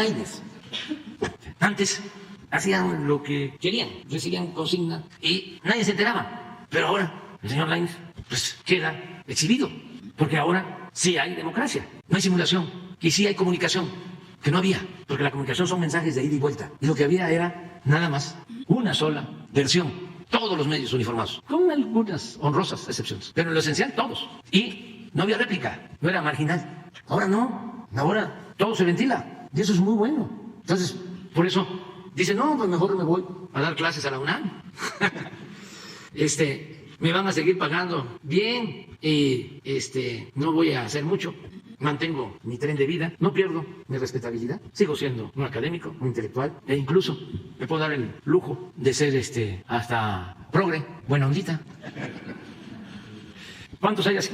Antes hacían lo que querían, recibían consigna y nadie se enteraba. Pero ahora el señor Lainez pues queda exhibido, porque ahora sí hay democracia, no hay simulación y sí hay comunicación. Que no había, porque la comunicación son mensajes de ida y vuelta. Y lo que había era nada más una sola versión. Todos los medios uniformados, con algunas honrosas excepciones. Pero en lo esencial, todos. Y no había réplica, no era marginal. Ahora no, ahora todo se ventila. Y eso es muy bueno. Entonces, por eso dicen, no, pues mejor me voy a dar clases a la UNAM. Me van a seguir pagando bien y no voy a hacer mucho. Mantengo mi tren de vida, no pierdo mi respetabilidad, sigo siendo un académico, un intelectual, e incluso me puedo dar el lujo de ser hasta progre, buena ondita. ¿Cuántos hay así?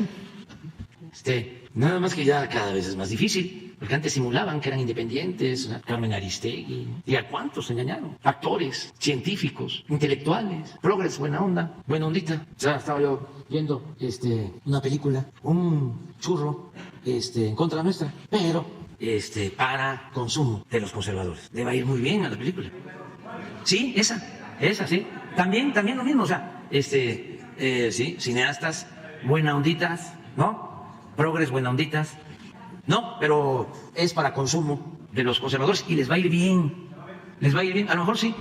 Nada más que ya cada vez es más difícil, porque antes simulaban que eran independientes, Carmen Aristegui, ¿y a cuántos engañaron? Actores, científicos, intelectuales, progres, buena onda, buena ondita. Ya estaba yo viendo una película, un churro en contra nuestra, pero para consumo de los conservadores. Le va a ir muy bien a la película. Sí, esa, sí. También lo mismo, o sea, sí, cineastas, buena onditas, ¿no? Progres, buena onditas. No, pero es para consumo de los conservadores y les va a ir bien. Les va a ir bien. A lo mejor sí.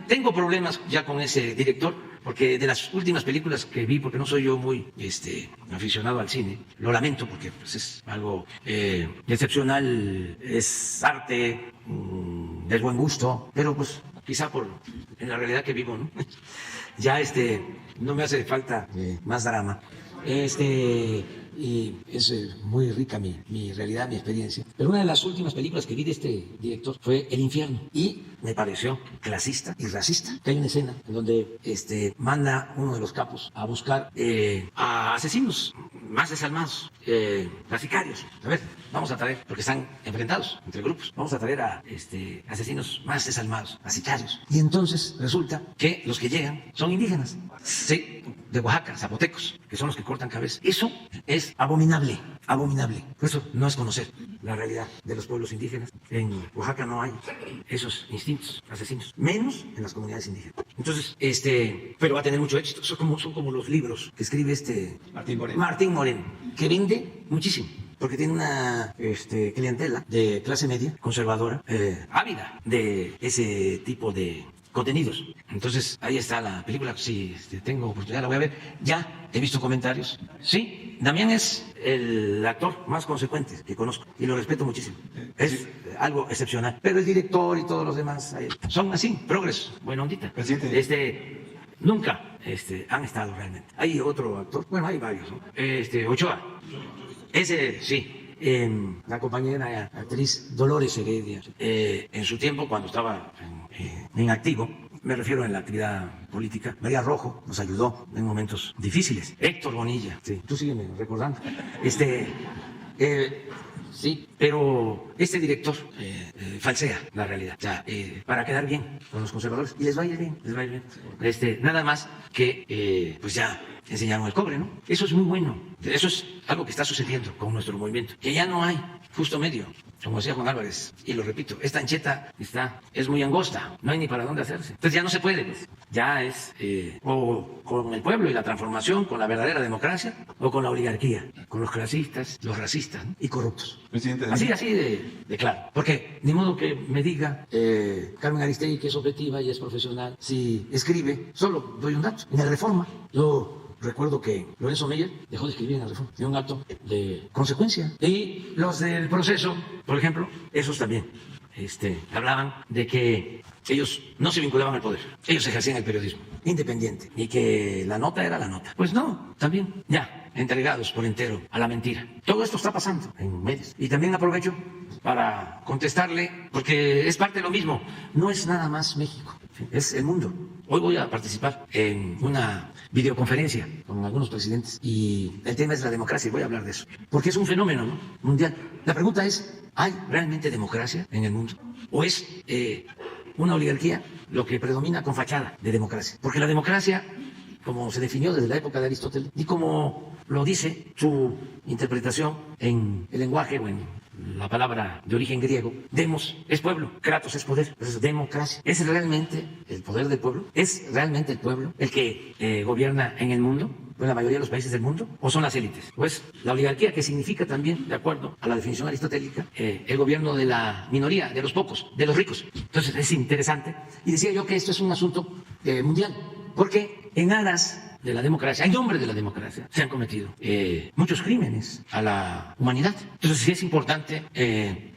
Tengo problemas ya con ese director, porque de las últimas películas que vi, porque no soy yo muy aficionado al cine, lo lamento porque pues, es algo excepcional, es arte, es buen gusto, pero pues quizá en la realidad que vivo, ¿no? Ya no me hace falta más drama. y es muy rica mi realidad, mi experiencia. Pero una de las últimas películas que vi de este director fue El Infierno y me pareció clasista y racista. Que hay una escena en donde manda uno de los capos a buscar a asesinos más desalmados, a sicarios. A ver, vamos a traer, porque están enfrentados entre grupos, vamos a traer a asesinos más desalmados, a sicarios. Y entonces resulta que los que llegan son indígenas, sí, de Oaxaca, zapotecos, que son los que cortan cabezas. Eso es abominable, abominable. Eso no es conocer la realidad de los pueblos indígenas. En Oaxaca no hay esos instintos asesinos, menos en las comunidades indígenas. Entonces, pero va a tener mucho éxito. Son como los libros que escribe Martín Moreno, que vende muchísimo, porque tiene una clientela de clase media, conservadora, ávida de ese tipo de contenidos. Entonces, ahí está la película. Si tengo oportunidad la voy a ver. Ya he visto comentarios. Sí, Damián es el actor más consecuente que conozco y lo respeto muchísimo. Es algo excepcional. Pero el director y todos los demás son así, progreso, buena ondita. Nunca han estado realmente. Hay otro actor, bueno, hay varios, ¿no? Ochoa. Ese sí. La compañera actriz Dolores Heredia, en su tiempo, cuando estaba en activo, me refiero en la actividad política, María Rojo nos ayudó en momentos difíciles. Héctor Bonilla, sí, tú sígueme recordando. Sí, pero este director falsea la realidad, o sea, para quedar bien con los conservadores, y les va a ir bien, les va a ir bien. Nada más que, pues ya enseñaron el cobre, ¿no? Eso es muy bueno. Eso es algo que está sucediendo con nuestro movimiento, que ya no hay justo medio, como decía Juan Álvarez, y lo repito, esta ancheta es muy angosta, no hay ni para dónde hacerse. Entonces ya no se puede, pues. Ya es o con el pueblo y la transformación, con la verdadera democracia, o con la oligarquía, con los clasistas, los racistas, ¿no? Y corruptos. Presidente, así de claro. Porque ni modo que me diga Carmen Aristegui que es objetiva y es profesional. Si escribe, solo doy un dato. En la Reforma, yo recuerdo que Lorenzo Meyer dejó de escribir en la Reforma, dio un acto de consecuencia. Y los del Proceso, por ejemplo, esos también hablaban de que ellos no se vinculaban al poder, ellos ejercían el periodismo independiente y que la nota era la nota. Pues no, también ya entregados por entero a la mentira. Todo esto está pasando en medios. Y también aprovecho para contestarle, porque es parte de lo mismo, no es nada más México, es el mundo. Hoy voy a participar en una videoconferencia con algunos presidentes y el tema es la democracia y voy a hablar de eso, porque es un fenómeno, ¿no?, mundial. La pregunta es, ¿hay realmente democracia en el mundo? ¿O es una oligarquía lo que predomina con fachada de democracia? Porque la democracia, como se definió desde la época de Aristóteles y como lo dice su interpretación en el lenguaje o en la palabra de origen griego, demos es pueblo, kratos es poder, entonces democracia. ¿Es realmente el poder del pueblo? ¿Es realmente el pueblo el que gobierna en el mundo, en la mayoría de los países del mundo? ¿O son las élites? Pues la oligarquía, que significa también, de acuerdo a la definición aristotélica, el gobierno de la minoría, de los pocos, de los ricos. Entonces es interesante. Y decía yo que esto es un asunto mundial, porque en aras de la democracia, en nombre de la democracia, se han cometido muchos crímenes a la humanidad. Entonces sí es importante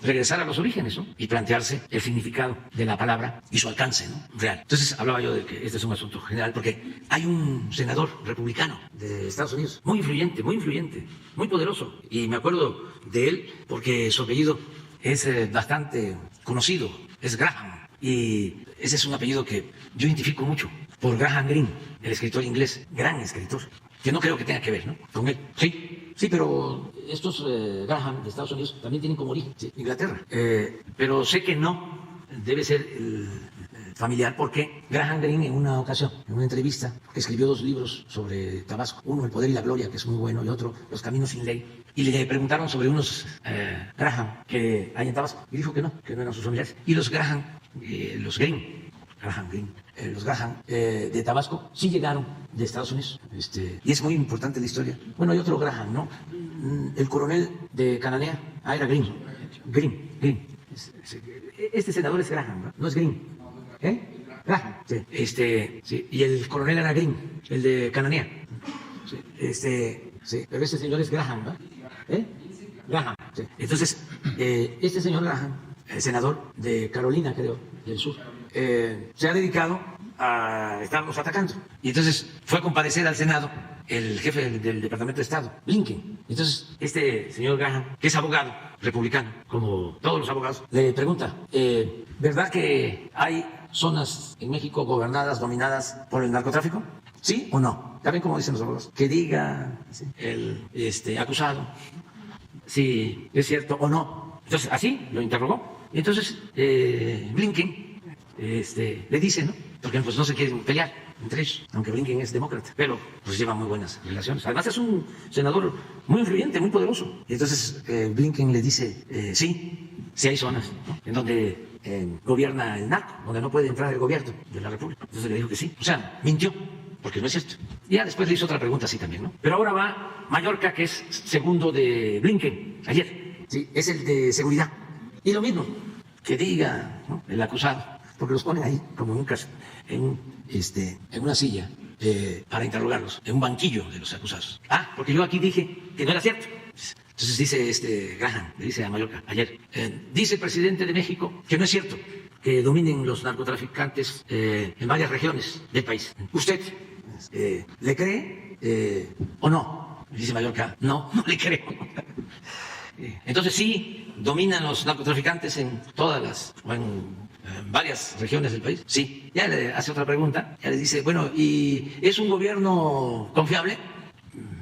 regresar a los orígenes, ¿no?, y plantearse el significado de la palabra y su alcance, ¿no?, real. Entonces hablaba yo de que este es un asunto general, porque hay un senador republicano de Estados Unidos, muy influyente, muy poderoso, y me acuerdo de él porque su apellido es bastante conocido, es Graham, y ese es un apellido que yo identifico mucho por Graham Greene, el escritor inglés, gran escritor, que no creo que tenga que ver, ¿no?, con él. Sí, pero estos Graham de Estados Unidos también tienen como origen Inglaterra, pero sé que no debe ser familiar, porque Graham Greene en una ocasión, en una entrevista, que escribió 2 libros sobre Tabasco, uno El poder y la gloria, que es muy bueno, y otro Los caminos sin ley, y le preguntaron sobre unos Graham que hay en Tabasco, y dijo que no eran sus familiares. Y los Graham, los Graham Greene, los Graham de Tabasco sí llegaron de Estados Unidos, y es muy importante la historia. Bueno, hay otro Graham, ¿no? El coronel de Cananea, era Greene. Este senador es Graham, no es Greene. Graham, sí. Y el coronel era Greene, el de Cananea. Sí, pero ese señor es Graham, ¿no? Graham, sí. Entonces, este señor Graham, el senador de Carolina, creo, del sur, se ha dedicado a estarnos atacando. Y entonces fue a comparecer al Senado el jefe del Departamento de Estado, Blinken. Entonces, este señor Graham, que es abogado republicano, como todos los abogados, le pregunta, ¿verdad que hay zonas en México gobernadas, dominadas por el narcotráfico? ¿Sí o no? ¿Ya ven cómo dicen los abogados? Que diga el acusado si es cierto o no. Entonces, así lo interrogó. Y entonces, Blinken le dice, ¿no? Porque pues no se quieren pelear entre ellos, aunque Blinken es demócrata, pero pues llevan muy buenas relaciones. Además es un senador muy influyente, muy poderoso. Y entonces Blinken le dice, sí hay zonas, ¿no?, en donde gobierna el narco, donde no puede entrar el gobierno de la República. Entonces le dijo que sí. O sea, mintió, porque no es cierto. Y ya después le hizo otra pregunta así también, ¿no? Pero ahora va Mallorca, que es segundo de Blinken, ayer. Sí, es el de seguridad. Y lo mismo, que diga, ¿no?, el acusado, porque los ponen ahí como en una silla para interrogarlos, en un banquillo de los acusados. Porque yo aquí dije que no era cierto. Entonces dice Graham, le dice a Mallorca ayer, dice el presidente de México que no es cierto que dominen los narcotraficantes en varias regiones del país. ¿Usted le cree o no? Dice Mallorca, no le creo. Entonces sí, dominan los narcotraficantes en varias regiones del país. Sí. Ya le hace otra pregunta, ya le dice, bueno, ¿y es un gobierno confiable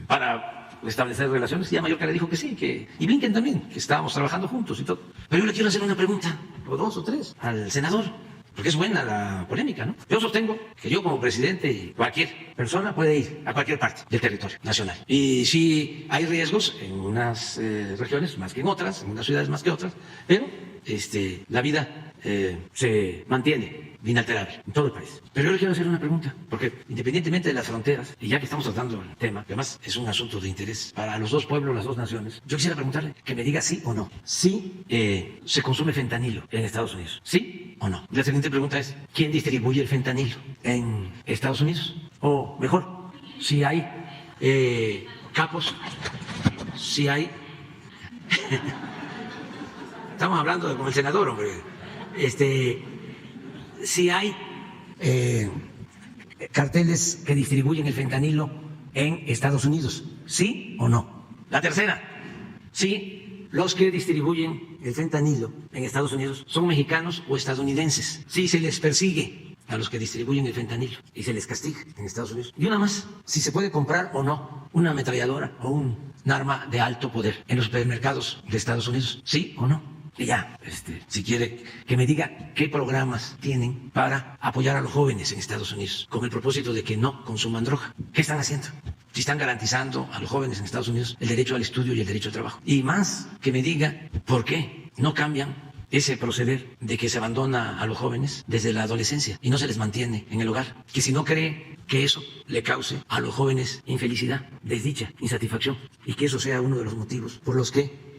para establecer relaciones? Y ya Mallorca le dijo que sí, y Blinken también, que estábamos trabajando juntos y todo. Pero yo le quiero hacer una pregunta, o dos o tres, al senador, porque es buena la polémica, ¿no? Yo sostengo que yo como presidente, cualquier persona puede ir a cualquier parte del territorio nacional. Y sí hay riesgos en unas regiones más que en otras, en unas ciudades más que otras, pero la vida se mantiene inalterable en todo el país. Pero yo le quiero hacer una pregunta, porque independientemente de las fronteras, y ya que estamos tratando el tema, que además es un asunto de interés para los dos pueblos, las dos naciones, yo quisiera preguntarle que me diga sí o no. ¿Sí se consume fentanilo en Estados Unidos? ¿Sí o no? La siguiente pregunta es, ¿quién distribuye el fentanilo en Estados Unidos? O mejor, si hay capos, si hay... Estamos hablando con el senador, hombre. Si hay carteles que distribuyen el fentanilo en Estados Unidos, ¿sí o no? La tercera, si los que distribuyen el fentanilo en Estados Unidos son mexicanos o estadounidenses, si se les persigue a los que distribuyen el fentanilo y se les castiga en Estados Unidos. Y una más, si se puede comprar o no una ametralladora o un arma de alto poder en los supermercados de Estados Unidos, ¿sí o no? Y ya, si quiere que me diga qué programas tienen para apoyar a los jóvenes en Estados Unidos con el propósito de que no consuman droga. ¿Qué están haciendo? Si están garantizando a los jóvenes en Estados Unidos el derecho al estudio y el derecho al trabajo. Y más, que me diga por qué no cambian ese proceder de que se abandona a los jóvenes desde la adolescencia y no se les mantiene en el hogar. Que si no cree que eso le cause a los jóvenes infelicidad, desdicha, insatisfacción, y que eso sea uno de los motivos por los que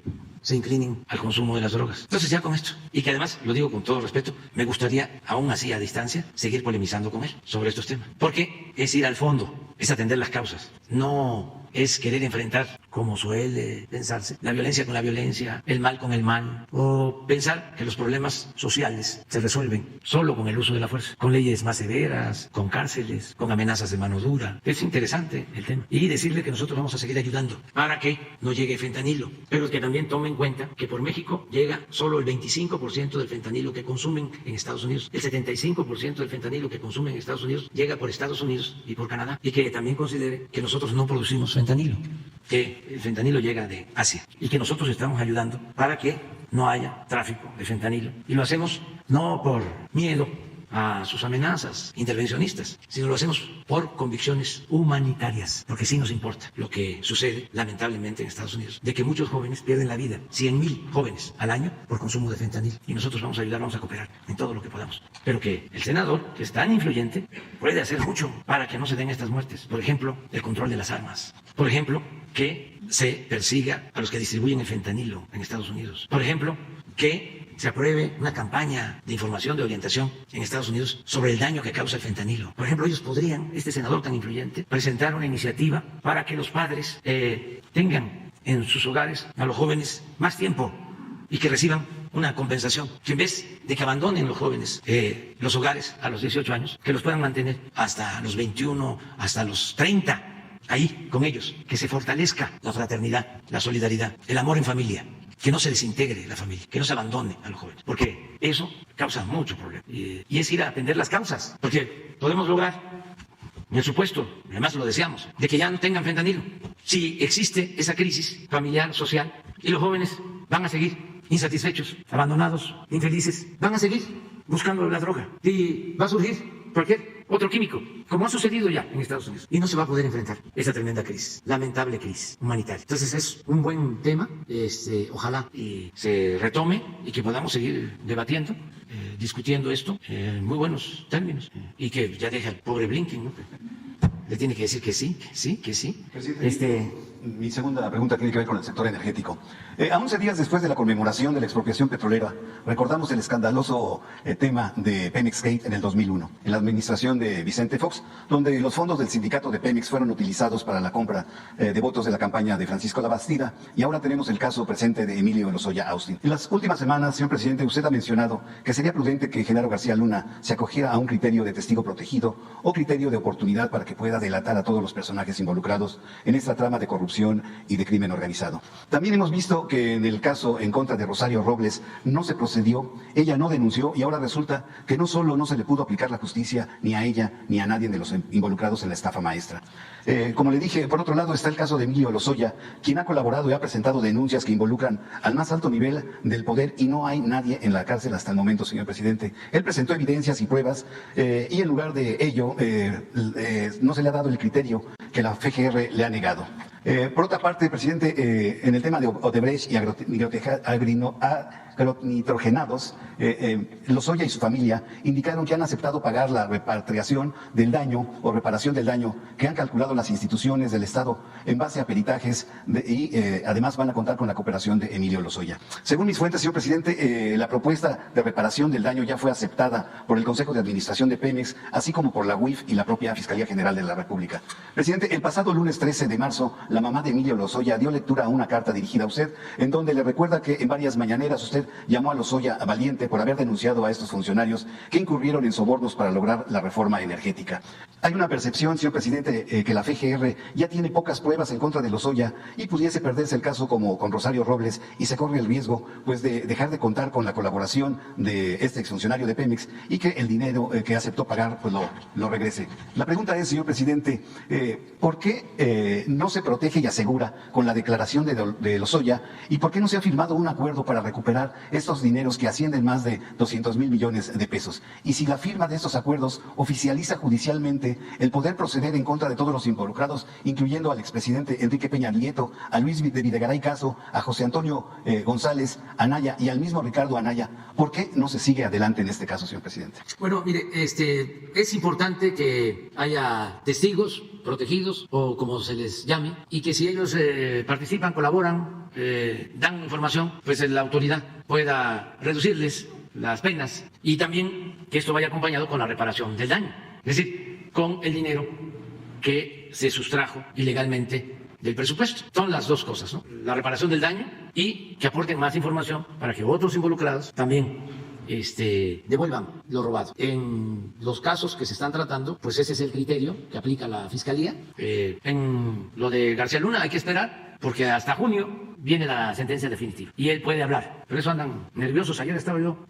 se inclinen al consumo de las drogas. Entonces ya con esto, y que además, lo digo con todo respeto, me gustaría, aún así a distancia, seguir polemizando con él sobre estos temas. Porque es ir al fondo, es atender las causas, no es querer enfrentar, como suele pensarse, la violencia con la violencia, el mal con el mal, o pensar que los problemas sociales se resuelven solo con el uso de la fuerza, con leyes más severas, con cárceles, con amenazas de mano dura. Es interesante el tema. Y decirle que nosotros vamos a seguir ayudando para que no llegue fentanilo, pero que también tomen en cuenta que por México llega solo el 25% del fentanilo que consumen en Estados Unidos. El 75% del fentanilo que consumen en Estados Unidos llega por Estados Unidos y por Canadá. Y que también considere que nosotros no producimos fentanilo, que el fentanilo llega de Asia y que nosotros estamos ayudando para que no haya tráfico de fentanilo. Y lo hacemos no por miedo a sus amenazas intervencionistas, sino lo hacemos por convicciones humanitarias, porque sí nos importa lo que sucede lamentablemente en Estados Unidos, de que muchos jóvenes pierden la vida, 100,000 jóvenes al año por consumo de fentanil, y nosotros vamos a ayudar, vamos a cooperar en todo lo que podamos, pero que el senador, que es tan influyente, puede hacer mucho para que no se den estas muertes. Por ejemplo, el control de las armas, por ejemplo, que se persiga a los que distribuyen el fentanilo en Estados Unidos, por ejemplo, que se apruebe una campaña de información, de orientación en Estados Unidos sobre el daño que causa el fentanilo. Por ejemplo, ellos podrían, este senador tan influyente, presentar una iniciativa para que los padres tengan en sus hogares a los jóvenes más tiempo y que reciban una compensación, que en vez de que abandonen los jóvenes los hogares a los 18 años, que los puedan mantener hasta los 21, hasta los 30 ahí con ellos, que se fortalezca la fraternidad, la solidaridad, el amor en familia, que no se desintegre la familia, que no se abandone a los jóvenes, porque eso causa mucho problema. Y es ir a atender las causas, porque podemos lograr el supuesto, además lo deseamos, de que ya no tengan fentanilo. Si existe esa crisis familiar, social, y los jóvenes van a seguir insatisfechos, abandonados, infelices, van a seguir buscando la droga y va a surgir cualquier otro químico, como ha sucedido ya en Estados Unidos, y no se va a poder enfrentar esa tremenda crisis, lamentable crisis humanitaria. Entonces es un buen tema, ojalá y se retome y que podamos seguir debatiendo, discutiendo esto en muy buenos términos, y que ya deje al pobre Blinken, ¿no? Le tiene que decir que sí, que sí. Presidente, mi segunda pregunta tiene que ver con el sector energético. A 11 días después de la conmemoración de la expropiación petrolera, recordamos el escandaloso tema de Pemex Gate en el 2001, en la administración de Vicente Fox, donde los fondos del sindicato de Pemex fueron utilizados para la compra de votos de la campaña de Francisco Labastida, y ahora tenemos el caso presente de Emilio Lozoya Austin. En las últimas semanas, señor presidente, usted ha mencionado que sería prudente que Genaro García Luna se acogiera a un criterio de testigo protegido o criterio de oportunidad para que pueda delatar a todos los personajes involucrados en esta trama de corrupción y de crimen organizado. También hemos visto que en el caso en contra de Rosario Robles no se procedió, ella no denunció, y ahora resulta que no solo no se le pudo aplicar la justicia ni a ella ni a nadie de los involucrados en la estafa maestra. Como le dije, por otro lado está el caso de Emilio Lozoya, quien ha colaborado y ha presentado denuncias que involucran al más alto nivel del poder, y no hay nadie en la cárcel hasta el momento, señor presidente. Él presentó evidencias y pruebas y en lugar de ello no se le ha dado el criterio que la FGR le ha negado. Por otra parte, presidente, en el tema de Odebrecht y agronitrogenados, Lozoya y su familia indicaron que han aceptado pagar la repatriación del daño o reparación del daño que han calculado las instituciones del Estado en base a peritajes y además van a contar con la cooperación de Emilio Lozoya. Según mis fuentes, señor presidente, la propuesta de reparación del daño ya fue aceptada por el Consejo de Administración de Pemex, así como por la UIF y la propia Fiscalía General de la República. Presidente, el pasado lunes 13 de marzo, la mamá de Emilio Lozoya dio lectura a una carta dirigida a usted, en donde le recuerda que en varias mañaneras usted llamó a Lozoya valiente por haber denunciado a estos funcionarios que incurrieron en sobornos para lograr la reforma energética. Hay una percepción, señor presidente, que la FGR ya tiene pocas pruebas en contra de Lozoya y pudiese perderse el caso como con Rosario Robles, y se corre el riesgo pues de dejar de contar con la colaboración de este exfuncionario de Pemex y que el dinero que aceptó pagar pues lo regrese. La pregunta es, señor presidente, ¿por qué no se protege y asegura con la declaración de Lozoya, y por qué no se ha firmado un acuerdo para recuperar estos dineros que ascienden más de 200,000 millones de pesos? Y si la firma de estos acuerdos oficializa judicialmente el poder proceder en contra de todos los involucrados, incluyendo al expresidente Enrique Peña Nieto, a Luis de Videgaray Caso, a José Antonio González Anaya y al mismo Ricardo Anaya, ¿por qué no se sigue adelante en este caso, señor presidente? Bueno, mire, es importante que haya testigos protegidos, o como se les llame, y que si ellos participan, colaboran, dan información, pues la autoridad pueda reducirles las penas, y también que esto vaya acompañado con la reparación del daño, es decir, con el dinero que se sustrajo ilegalmente del presupuesto. Son las dos cosas, ¿no? La reparación del daño y que aporten más información para que otros involucrados también devuelvan lo robado. En los casos que se están tratando, pues ese es el criterio que aplica la Fiscalía. En lo de García Luna hay que esperar, porque hasta junio viene la sentencia definitiva y él puede hablar. Por eso andan nerviosos. Ayer estaba yo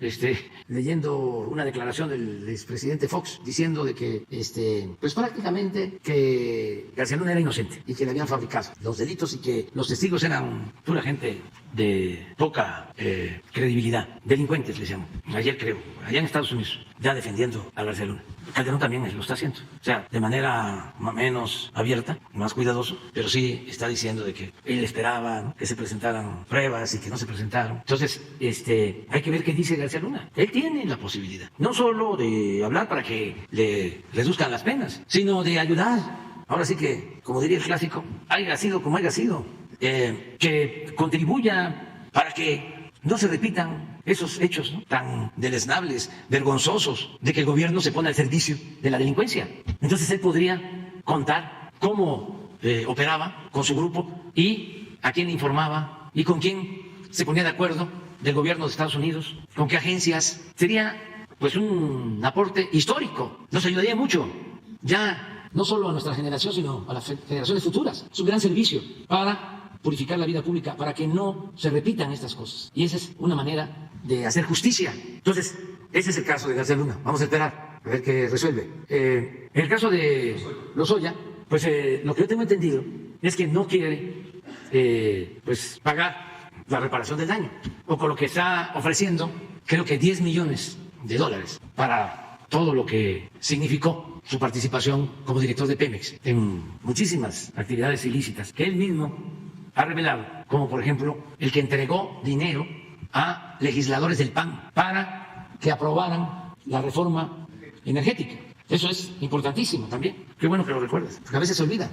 leyendo una declaración del expresidente Fox diciendo de que pues prácticamente que García Luna era inocente y que le habían fabricado los delitos y que los testigos eran pura gente de poca credibilidad, delincuentes les llaman. Ayer creo, allá en Estados Unidos, ya defendiendo a García Luna. Calderón también lo está haciendo, o sea, de manera menos abierta, más cuidadoso, pero sí está diciendo de que él esperaba, ¿no?, que se presentaran pruebas y que no se presentaron. Entonces, hay que ver qué dice García Luna. Él tiene la posibilidad, no solo de hablar para que le reduzcan las penas, sino de ayudar. Ahora sí que, como diría el clásico, haya sido como haya sido, que contribuya para que no se repitan esos hechos, ¿no?, tan deleznables, vergonzosos, de que el gobierno se pone al servicio de la delincuencia. Entonces él podría contar cómo operaba con su grupo y a quién informaba y con quién se ponía de acuerdo del gobierno de Estados Unidos, con qué agencias. Sería pues un aporte histórico, nos ayudaría mucho. Ya no solo a nuestra generación, sino a las generaciones futuras. Es un gran servicio para purificar la vida pública, para que no se repitan estas cosas. Y esa es una manera de hacer justicia. Entonces, ese es el caso de García Luna. Vamos a esperar a ver qué resuelve. En el caso de Lozoya, pues lo que yo tengo entendido es que no quiere pues pagar la reparación del daño, o con lo que está ofreciendo, creo que $10 millones para todo lo que significó su participación como director de Pemex en muchísimas actividades ilícitas que él mismo ha revelado, como por ejemplo el que entregó dinero a legisladores del PAN para que aprobaran la reforma energética. Eso es importantísimo también. Qué bueno que lo recuerdas, porque a veces se olvida,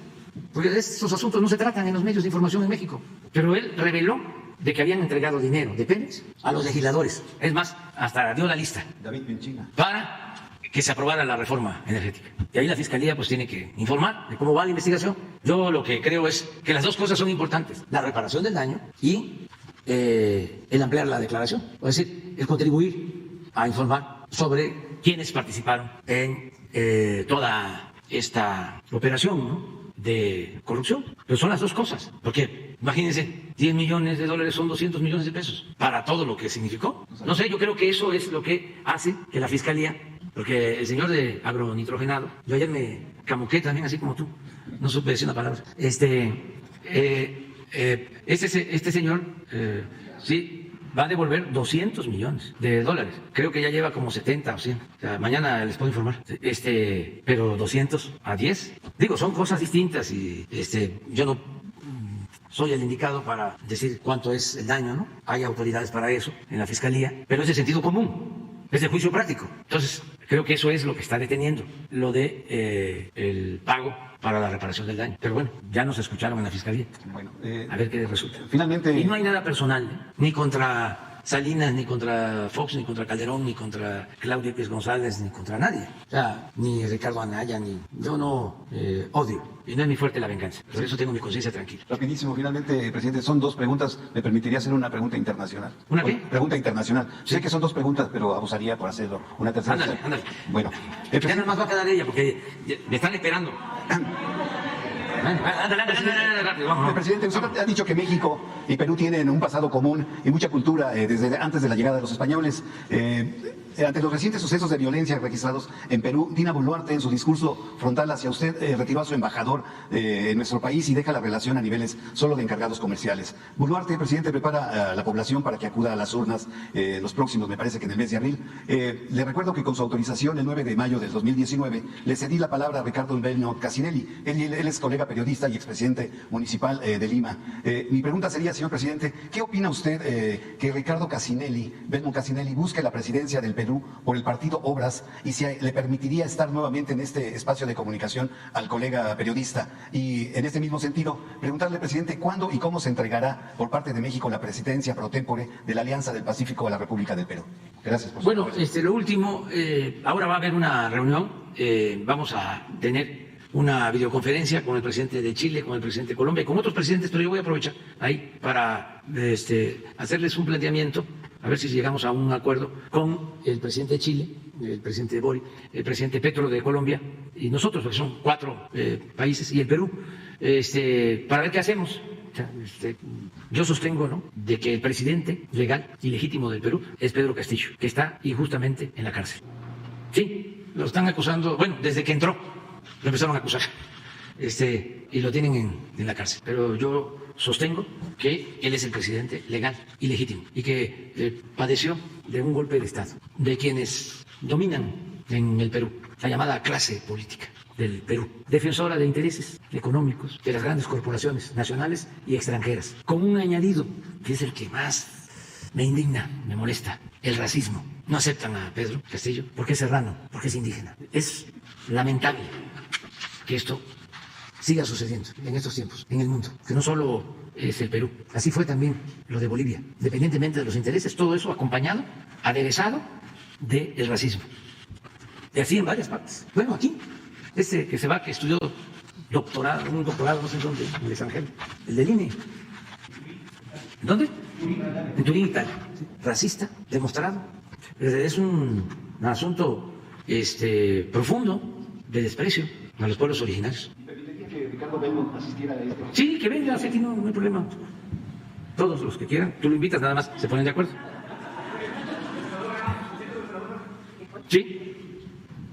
porque estos asuntos no se tratan en los medios de información en México. Pero él reveló de que habían entregado dinero de Pemex a los legisladores. Es más, hasta dio la lista para que se aprobara la reforma energética. Y ahí la Fiscalía pues tiene que informar de cómo va la investigación. Yo lo que creo es que las dos cosas son importantes: la reparación del daño y el ampliar la declaración. Es decir, el contribuir a informar sobre quiénes participaron en toda esta operación, ¿no?, de corrupción. Pero son las dos cosas, porque imagínense, $10 millones son $200 millones de pesos para todo lo que significó. No sé, yo creo que eso es lo que hace que la Fiscalía, porque el señor de agronitrogenado, yo ayer me camuqué también así como tú, no supe decir una palabra, este señor sí va a devolver $200 millones. Creo que ya lleva como 70 o 100. O sea, mañana les puedo informar. Pero 200 a 10. Digo, son cosas distintas y yo no soy el indicado para decir cuánto es el daño, ¿no? Hay autoridades para eso en la Fiscalía, pero es de sentido común, es de juicio práctico. Entonces, creo que eso es lo que está deteniendo, lo de el pago para la reparación del daño. Pero bueno, ya nos escucharon en la Fiscalía. Bueno, a ver qué resulta. Finalmente... Y no hay nada personal, ni contra Salinas, ni contra Fox, ni contra Calderón, ni contra Claudio Pérez González, ni contra nadie. O sea, ni Ricardo Anaya, ni... Yo no odio, y no es mi fuerte la venganza. Por eso tengo mi conciencia tranquila. Rapidísimo, finalmente, presidente, son dos preguntas. ¿Me permitiría hacer una pregunta internacional? ¿Una qué? Pregunta internacional. Sí. Sé que son dos preguntas, pero abusaría por hacerlo. Una tercera. Ándale. Bueno. Ya nada más va a quedar ella, porque me están esperando. El presidente, usted ha dicho que México y Perú tienen un pasado común y mucha cultura desde antes de la llegada de los españoles. Ante los recientes sucesos de violencia registrados en Perú, Dina Boluarte, en su discurso frontal hacia usted, retiró a su embajador en nuestro país y deja la relación a niveles solo de encargados comerciales. Boluarte, presidente, prepara a la población para que acuda a las urnas los próximos, me parece que en el mes de abril. Le recuerdo que con su autorización, el 9 de mayo del 2019, le cedí la palabra a Ricardo Belno Casinelli. Él es colega periodista y expresidente municipal de Lima. Mi pregunta sería, señor presidente, ¿qué opina usted que Ricardo Belno Casinelli, busque la presidencia del Perú por el partido Obras y si le permitiría estar nuevamente en este espacio de comunicación al colega periodista? Y en este mismo sentido, preguntarle, presidente, ¿cuándo y cómo se entregará por parte de México la presidencia pro tempore de la Alianza del Pacífico a la República del Perú? Gracias por su respuesta. Lo último, ahora va a haber una reunión, vamos a tener una videoconferencia con el presidente de Chile, con el presidente de Colombia y con otros presidentes, pero yo voy a aprovechar ahí para hacerles un planteamiento, a ver si llegamos a un acuerdo con el presidente de Chile, el presidente Boric, el presidente Petro de Colombia y nosotros, porque son 4 países, y el Perú, para ver qué hacemos. Yo sostengo, ¿no?, de que el presidente legal y legítimo del Perú es Pedro Castillo, que está injustamente en la cárcel. Sí, lo están acusando, bueno, desde que entró lo empezaron a acusar, y lo tienen en la cárcel. Pero yo sostengo que él es el presidente legal y legítimo y que padeció de un golpe de Estado de quienes dominan en el Perú, la llamada clase política del Perú, defensora de intereses económicos de las grandes corporaciones nacionales y extranjeras, con un añadido que es el que más me indigna, me molesta: el racismo. No aceptan a Pedro Castillo porque es serrano, porque es indígena. Es lamentable que esto siga sucediendo en estos tiempos, en el mundo, que no solo es el Perú, así fue también lo de Bolivia, independientemente de los intereses, todo eso acompañado, aderezado del racismo. Y así en varias partes. Bueno, aquí, que se va, que estudió doctorado, un doctorado, no sé dónde, en el extranjero, el del INE. ¿Dónde? En Turín, Italia. Racista, demostrado. Es un asunto profundo de desprecio a los pueblos originarios. ¿Permitiría que Ricardo Belmont asistiera a este? Sí, que venga, aquí no hay problema. Todos los que quieran, tú lo invitas, nada más se ponen de acuerdo. Sí.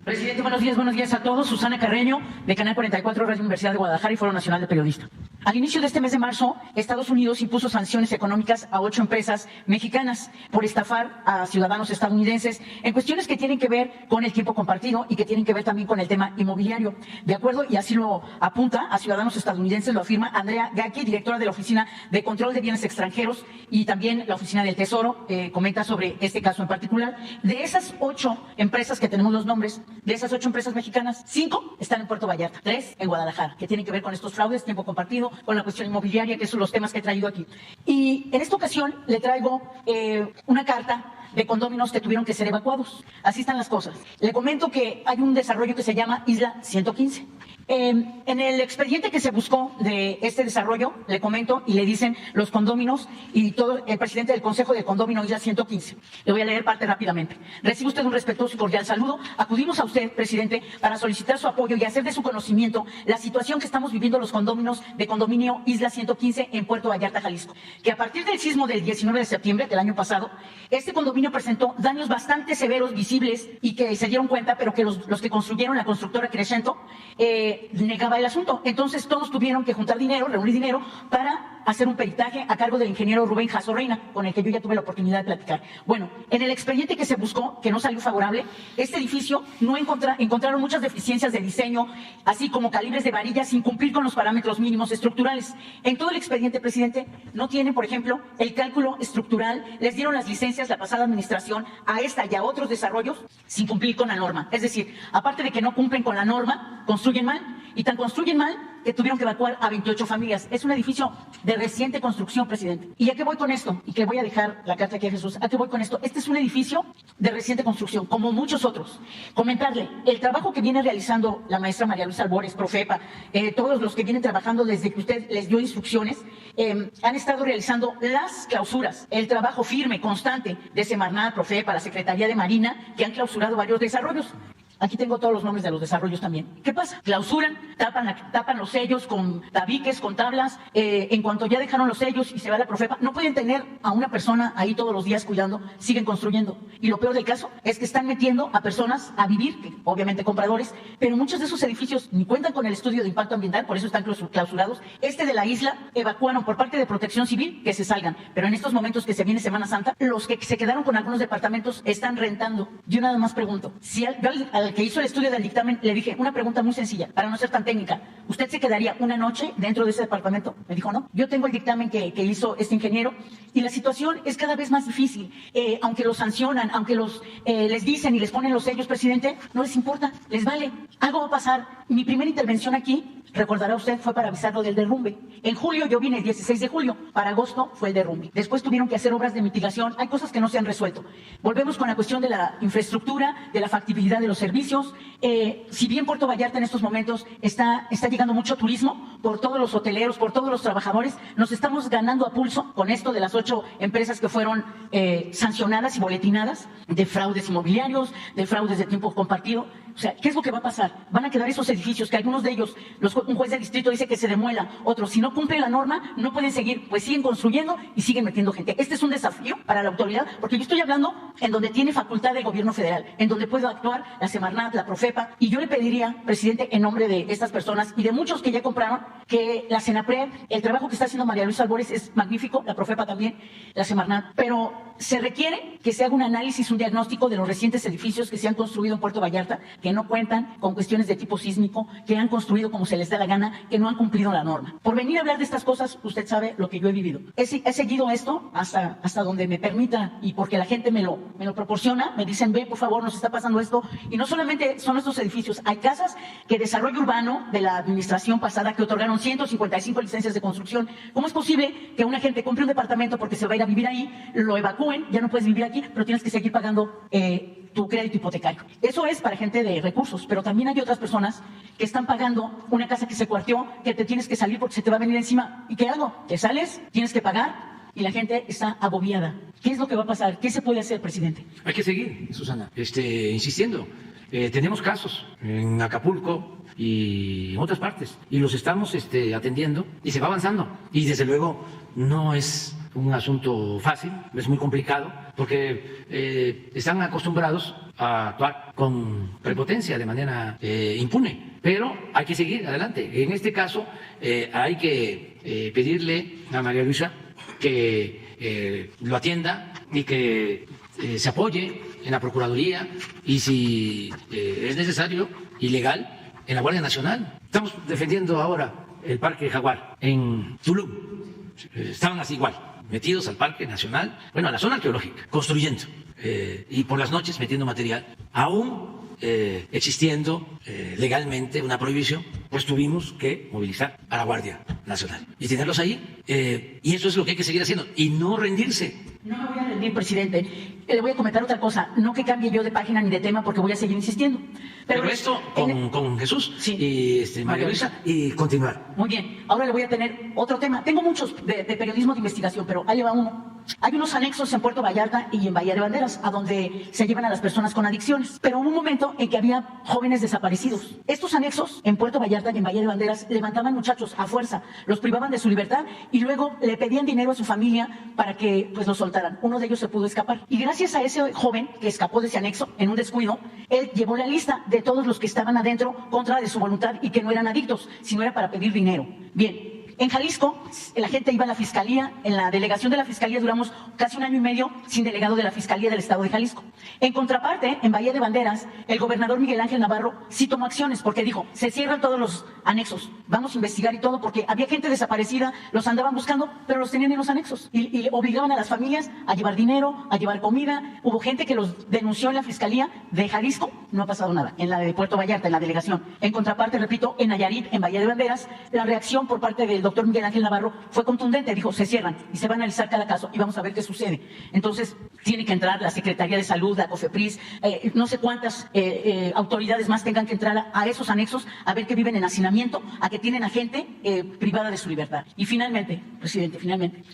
Presidente, buenos días a todos. Susana Carreño, de Canal 44, Radio Universidad de Guadalajara y Foro Nacional de Periodistas. Al inicio de este mes de marzo, Estados Unidos impuso sanciones económicas a 8 empresas mexicanas por estafar a ciudadanos estadounidenses en cuestiones que tienen que ver con el tiempo compartido y que tienen que ver también con el tema inmobiliario. De acuerdo, y así lo apunta a ciudadanos estadounidenses, lo afirma Andrea Gacki, directora de la Oficina de Control de Bienes Extranjeros y también la Oficina del Tesoro, comenta sobre este caso en particular. De esas 8 empresas que tenemos los nombres, de esas 8 empresas mexicanas, 5 están en Puerto Vallarta, 3 en Guadalajara, que tienen que ver con estos fraudes, tiempo compartido, con la cuestión inmobiliaria, que son los temas que he traído aquí. Y en esta ocasión le traigo una carta de condóminos que tuvieron que ser evacuados. Así están las cosas. Le comento que hay un desarrollo que se llama Isla 115. En el expediente que se buscó de este desarrollo, le comento y le dicen los condóminos y todo el presidente del Consejo del Condomino Isla 115. Le voy a leer parte rápidamente. Recibe usted un respetuoso y cordial saludo. Acudimos a usted, presidente, para solicitar su apoyo y hacer de su conocimiento la situación que estamos viviendo los condóminos de condominio Isla 115 en Puerto Vallarta, Jalisco. Que a partir del sismo del 19 de septiembre del año pasado, este condominio presentó daños bastante severos, visibles y que se dieron cuenta, pero que los que construyeron, la constructora Crescento, negaba el asunto. Entonces todos tuvieron que juntar dinero, reunir dinero para hacer un peritaje a cargo del ingeniero Rubén Jasso Reina, con el que yo ya tuve la oportunidad de platicar. Bueno, en el expediente que se buscó, que no salió favorable, este edificio no encontraron muchas deficiencias de diseño, así como calibres de varillas sin cumplir con los parámetros mínimos estructurales. En todo el expediente, presidente, no tienen, por ejemplo, el cálculo estructural, les dieron las licencias la pasada administración a esta y a otros desarrollos sin cumplir con la norma. Es decir, aparte de que no cumplen con la norma, construyen mal, y tan construyen mal que tuvieron que evacuar a 28 familias. Es un edificio de reciente construcción, presidente. ¿Y a qué voy con esto? Y que voy a dejar la carta aquí a Jesús. ¿A qué voy con esto? Este es un edificio de reciente construcción, como muchos otros. Comentarle, el trabajo que viene realizando la maestra María Luisa Albores, Profepa, todos los que vienen trabajando desde que usted les dio instrucciones, han estado realizando las clausuras, el trabajo firme, constante de Semarnat, Profepa, la Secretaría de Marina, que han clausurado varios desarrollos. Aquí tengo todos los nombres de los desarrollos también. ¿Qué pasa? Clausuran, tapan los sellos con tabiques, con tablas. En cuanto ya dejaron los sellos y se va la Profepa, no pueden tener a una persona ahí todos los días cuidando, siguen construyendo. Y lo peor del caso es que están metiendo a personas a vivir, que obviamente compradores, pero muchos de esos edificios ni cuentan con el estudio de impacto ambiental, por eso están clausurados. Este de la isla evacuaron por parte de Protección Civil que se salgan, pero en estos momentos que se viene Semana Santa, los que se quedaron con algunos departamentos están rentando. Yo nada más pregunto, si al que hizo el estudio del dictamen le dije una pregunta muy sencilla, para no ser tan técnica: ¿usted se quedaría una noche dentro de ese departamento? Me dijo no. Yo tengo el dictamen que hizo este ingeniero y la situación es cada vez más difícil. Aunque los sancionan, aunque les dicen y les ponen los sellos, presidente, no les importa, les vale. Algo va a pasar. Mi primera intervención aquí, recordará usted, fue para avisarlo del derrumbe. En julio yo vine el 16 de julio, para agosto fue el derrumbe. Después tuvieron que hacer obras de mitigación, hay cosas que no se han resuelto. Volvemos con la cuestión de la infraestructura, de la factibilidad de los servicios. Si bien Puerto Vallarta en estos momentos está llegando mucho turismo, por todos los hoteleros, por todos los trabajadores, nos estamos ganando a pulso con esto de las 8 empresas que fueron sancionadas y boletinadas de fraudes inmobiliarios, de fraudes de tiempo compartido. O sea, ¿qué es lo que va a pasar? Van a quedar esos edificios que algunos de ellos, un juez del distrito dice que se demuela, otros, si no cumplen la norma, no pueden seguir, pues siguen construyendo y siguen metiendo gente. Este es un desafío para la autoridad, porque yo estoy hablando en donde tiene facultad el gobierno federal, en donde puede actuar la Semarnat, la Profepa, y yo le pediría, presidente, en nombre de estas personas y de muchos que ya compraron, que la Senapred, el trabajo que está haciendo María Luisa Albores es magnífico, la Profepa también, la Semarnat, pero se requiere que se haga un análisis, un diagnóstico de los recientes edificios que se han construido en Puerto Vallarta, que no cuentan con cuestiones de tipo sísmico, que han construido como se les da la gana, que no han cumplido la norma. Por venir a hablar de estas cosas, usted sabe lo que yo he vivido. He seguido esto hasta donde me permita y porque la gente me lo proporciona, me dicen, ve, por favor, nos está pasando esto. Y no solamente son estos edificios, hay casas que Desarrollo Urbano de la administración pasada que otorgaron 155 licencias de construcción. ¿Cómo es posible que una gente compre un departamento porque se va a ir a vivir ahí, lo evacúen, ya no puedes vivir aquí, pero tienes que seguir pagando tu crédito hipotecario? Eso es para gente de recursos, pero también hay otras personas que están pagando una casa que se cuarteó, que te tienes que salir porque se te va a venir encima. ¿Y qué hago? Te sales, tienes que pagar y la gente está agobiada. ¿Qué es lo que va a pasar? ¿Qué se puede hacer, presidente? Hay que seguir, Susana, insistiendo. Tenemos casos en Acapulco, y en otras partes. Y los estamos atendiendo y se va avanzando. Y desde luego no es un asunto fácil, es muy complicado, porque están acostumbrados a actuar con prepotencia, de manera impune. Pero hay que seguir adelante. En este caso hay que pedirle a María Luisa que lo atienda y que se apoye en la Procuraduría y si es necesario y legal en la Guardia Nacional. Estamos defendiendo ahora el Parque Jaguar en Tulum. Estaban así igual, metidos al Parque Nacional, bueno, a la zona arqueológica, construyendo y por las noches metiendo material, aún existiendo legalmente una prohibición, pues tuvimos que movilizar a la Guardia Nacional y tenerlos ahí. Y eso es lo que hay que seguir haciendo y no rendirse. No me voy a rendir, presidente. Le voy a comentar otra cosa. No que cambie yo de página ni de tema porque voy a seguir insistiendo. Pero esto con Jesús y María Luisa y continuar. Muy bien. Ahora le voy a tener otro tema. Tengo muchos de periodismo de investigación, pero ahí va uno. Hay unos anexos en Puerto Vallarta y en Bahía de Banderas, a donde se llevan a las personas con adicciones. Pero hubo un momento en que había jóvenes desaparecidos. Estos anexos en Puerto Vallarta y en Bahía de Banderas levantaban muchachos a fuerza, los privaban de su libertad y luego le pedían dinero a su familia para que pues los soltaran. Uno de ellos se pudo escapar. Y gracias a ese joven que escapó de ese anexo en un descuido, él llevó la lista de todos los que estaban adentro contra de su voluntad y que no eran adictos, sino era para pedir dinero. Bien. En Jalisco, la gente iba a la fiscalía, en la delegación de la fiscalía duramos casi 1 año y medio sin delegado de la fiscalía del estado de Jalisco. En contraparte, en Bahía de Banderas, el gobernador Miguel Ángel Navarro sí tomó acciones porque dijo, se cierran todos los anexos, vamos a investigar y todo, porque había gente desaparecida, los andaban buscando, pero los tenían en los anexos y obligaban a las familias a llevar dinero, a llevar comida. Hubo gente que los denunció en la fiscalía de Jalisco, no ha pasado nada, en la de Puerto Vallarta, en la delegación. En contraparte, repito, en Nayarit, en Bahía de Banderas, la reacción por parte del doctor Miguel Ángel Navarro fue contundente, dijo, se cierran y se va a analizar cada caso y vamos a ver qué sucede. Entonces, tiene que entrar la Secretaría de Salud, la COFEPRIS, no sé cuántas autoridades más tengan que entrar a esos anexos a ver que viven en hacinamiento, a que tienen a gente privada de su libertad. Y finalmente, presidente,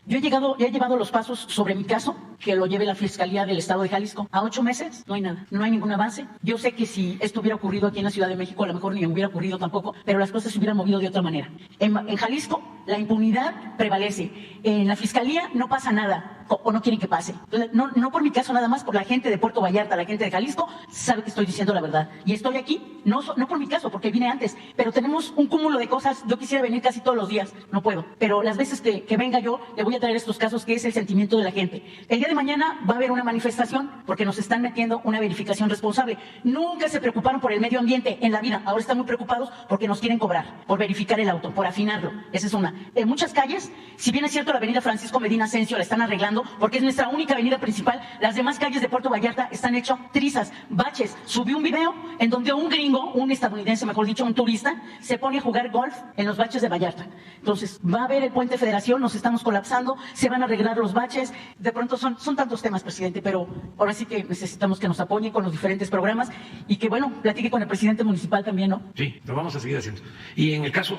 yo he llevado los pasos sobre mi caso, que lo lleve la Fiscalía del Estado de Jalisco. A 8 meses no hay nada, no hay ningún avance. Yo sé que si esto hubiera ocurrido aquí en la Ciudad de México, a lo mejor ni hubiera ocurrido tampoco, pero las cosas se hubieran movido de otra manera. En Jalisco, la impunidad prevalece. En la Fiscalía no pasa nada o no quieren que pase. Entonces, no por mi caso nada más, por la gente de Puerto Vallarta, la gente de Jalisco, sabe que estoy diciendo la verdad. Y estoy aquí, no por mi caso, porque vine antes, pero tenemos un cúmulo de cosas. Yo quisiera venir casi todos los días, no puedo. Pero las veces que venga yo, le voy a traer estos casos, que es el sentimiento de la gente. El día de mañana va a haber una manifestación porque nos están metiendo una verificación responsable. Nunca se preocuparon por el medio ambiente en la vida. Ahora están muy preocupados porque nos quieren cobrar, por verificar el auto, por afinarlo. Esa es una. En muchas calles, si bien es cierto la avenida Francisco Medina Asensio la están arreglando porque es nuestra única avenida principal, las demás calles de Puerto Vallarta están hechas trizas, baches. Subí un video en donde un gringo, un estadounidense, mejor dicho, un turista, se pone a jugar golf en los baches de Vallarta. Entonces, va a haber el puente Federación, nos estamos colapsando, se van a arreglar los baches. De pronto son tantos temas, presidente, pero ahora sí que necesitamos que nos apoye con los diferentes programas y que, bueno, platique con el presidente municipal también, ¿no? Sí, lo vamos a seguir haciendo. Y en el caso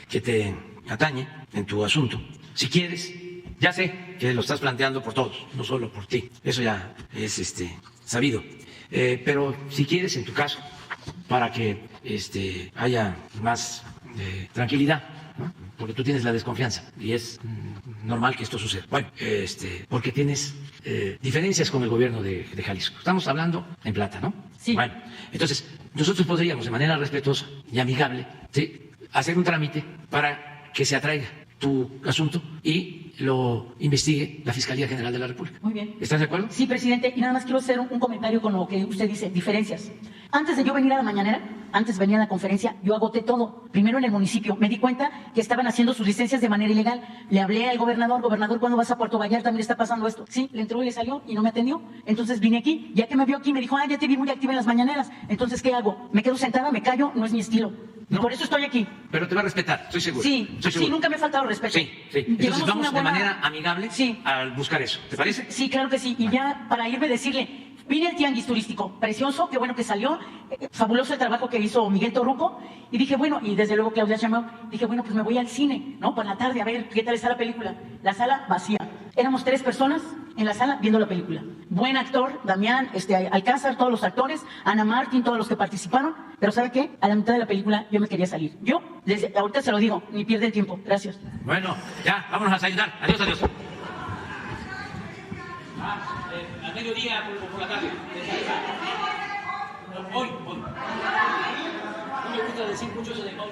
que te atañe en tu asunto, si quieres, ya sé que lo estás planteando por todos, no solo por ti, eso ya es sabido, pero si quieres en tu caso, para que haya más tranquilidad, ¿no? Porque tú tienes la desconfianza y es normal que esto suceda. Bueno, porque tienes diferencias con el gobierno de Jalisco. Estamos hablando en plata, ¿no? Sí. Bueno, entonces nosotros podríamos de manera respetuosa y amigable, ¿sí?, hacer un trámite para que se atraiga tu asunto y lo investigue la Fiscalía General de la República. Muy bien. ¿Estás de acuerdo? Sí, presidente, y nada más quiero hacer un comentario con lo que usted dice, diferencias. Antes de yo venir a la mañanera, antes venía a la conferencia, yo agoté todo. Primero en el municipio, me di cuenta que estaban haciendo sus licencias de manera ilegal. Le hablé al gobernador, ¿cuándo vas a Puerto Vallarta? Mira, está pasando esto. Sí, le entró y le salió y no me atendió. Entonces vine aquí, ya que me vio aquí, me dijo, ya te vi muy activa en las mañaneras. Entonces, ¿qué hago? ¿Me quedo sentada, me callo? No es mi estilo. No. Por eso estoy aquí. Pero te va a respetar, estoy seguro. Sí, sí, nunca me ha faltado respeto. Sí. Entonces vamos de manera amigable a buscar eso. ¿Te parece? Sí, claro que sí. Y ya para irme decirle, vine al tianguis turístico, precioso, qué bueno que salió, fabuloso el trabajo que hizo Miguel Torruco, y dije, bueno, y desde luego Claudia Sheinbaum, dije, bueno, pues me voy al cine, ¿no? Por la tarde a ver qué tal está la película. La sala vacía. Éramos 3 personas en la sala viendo la película. Buen actor, Damián, Alcázar, todos los actores, Ana Martín, todos los que participaron. Pero ¿sabe qué? A la mitad de la película yo me quería salir. Ahorita se lo digo, ni pierde el tiempo. Gracias. Bueno, ya, vámonos a desayunar. Adiós, adiós. Al mediodía por la tarde. Hoy. No me gusta decir mucho eso de hoy.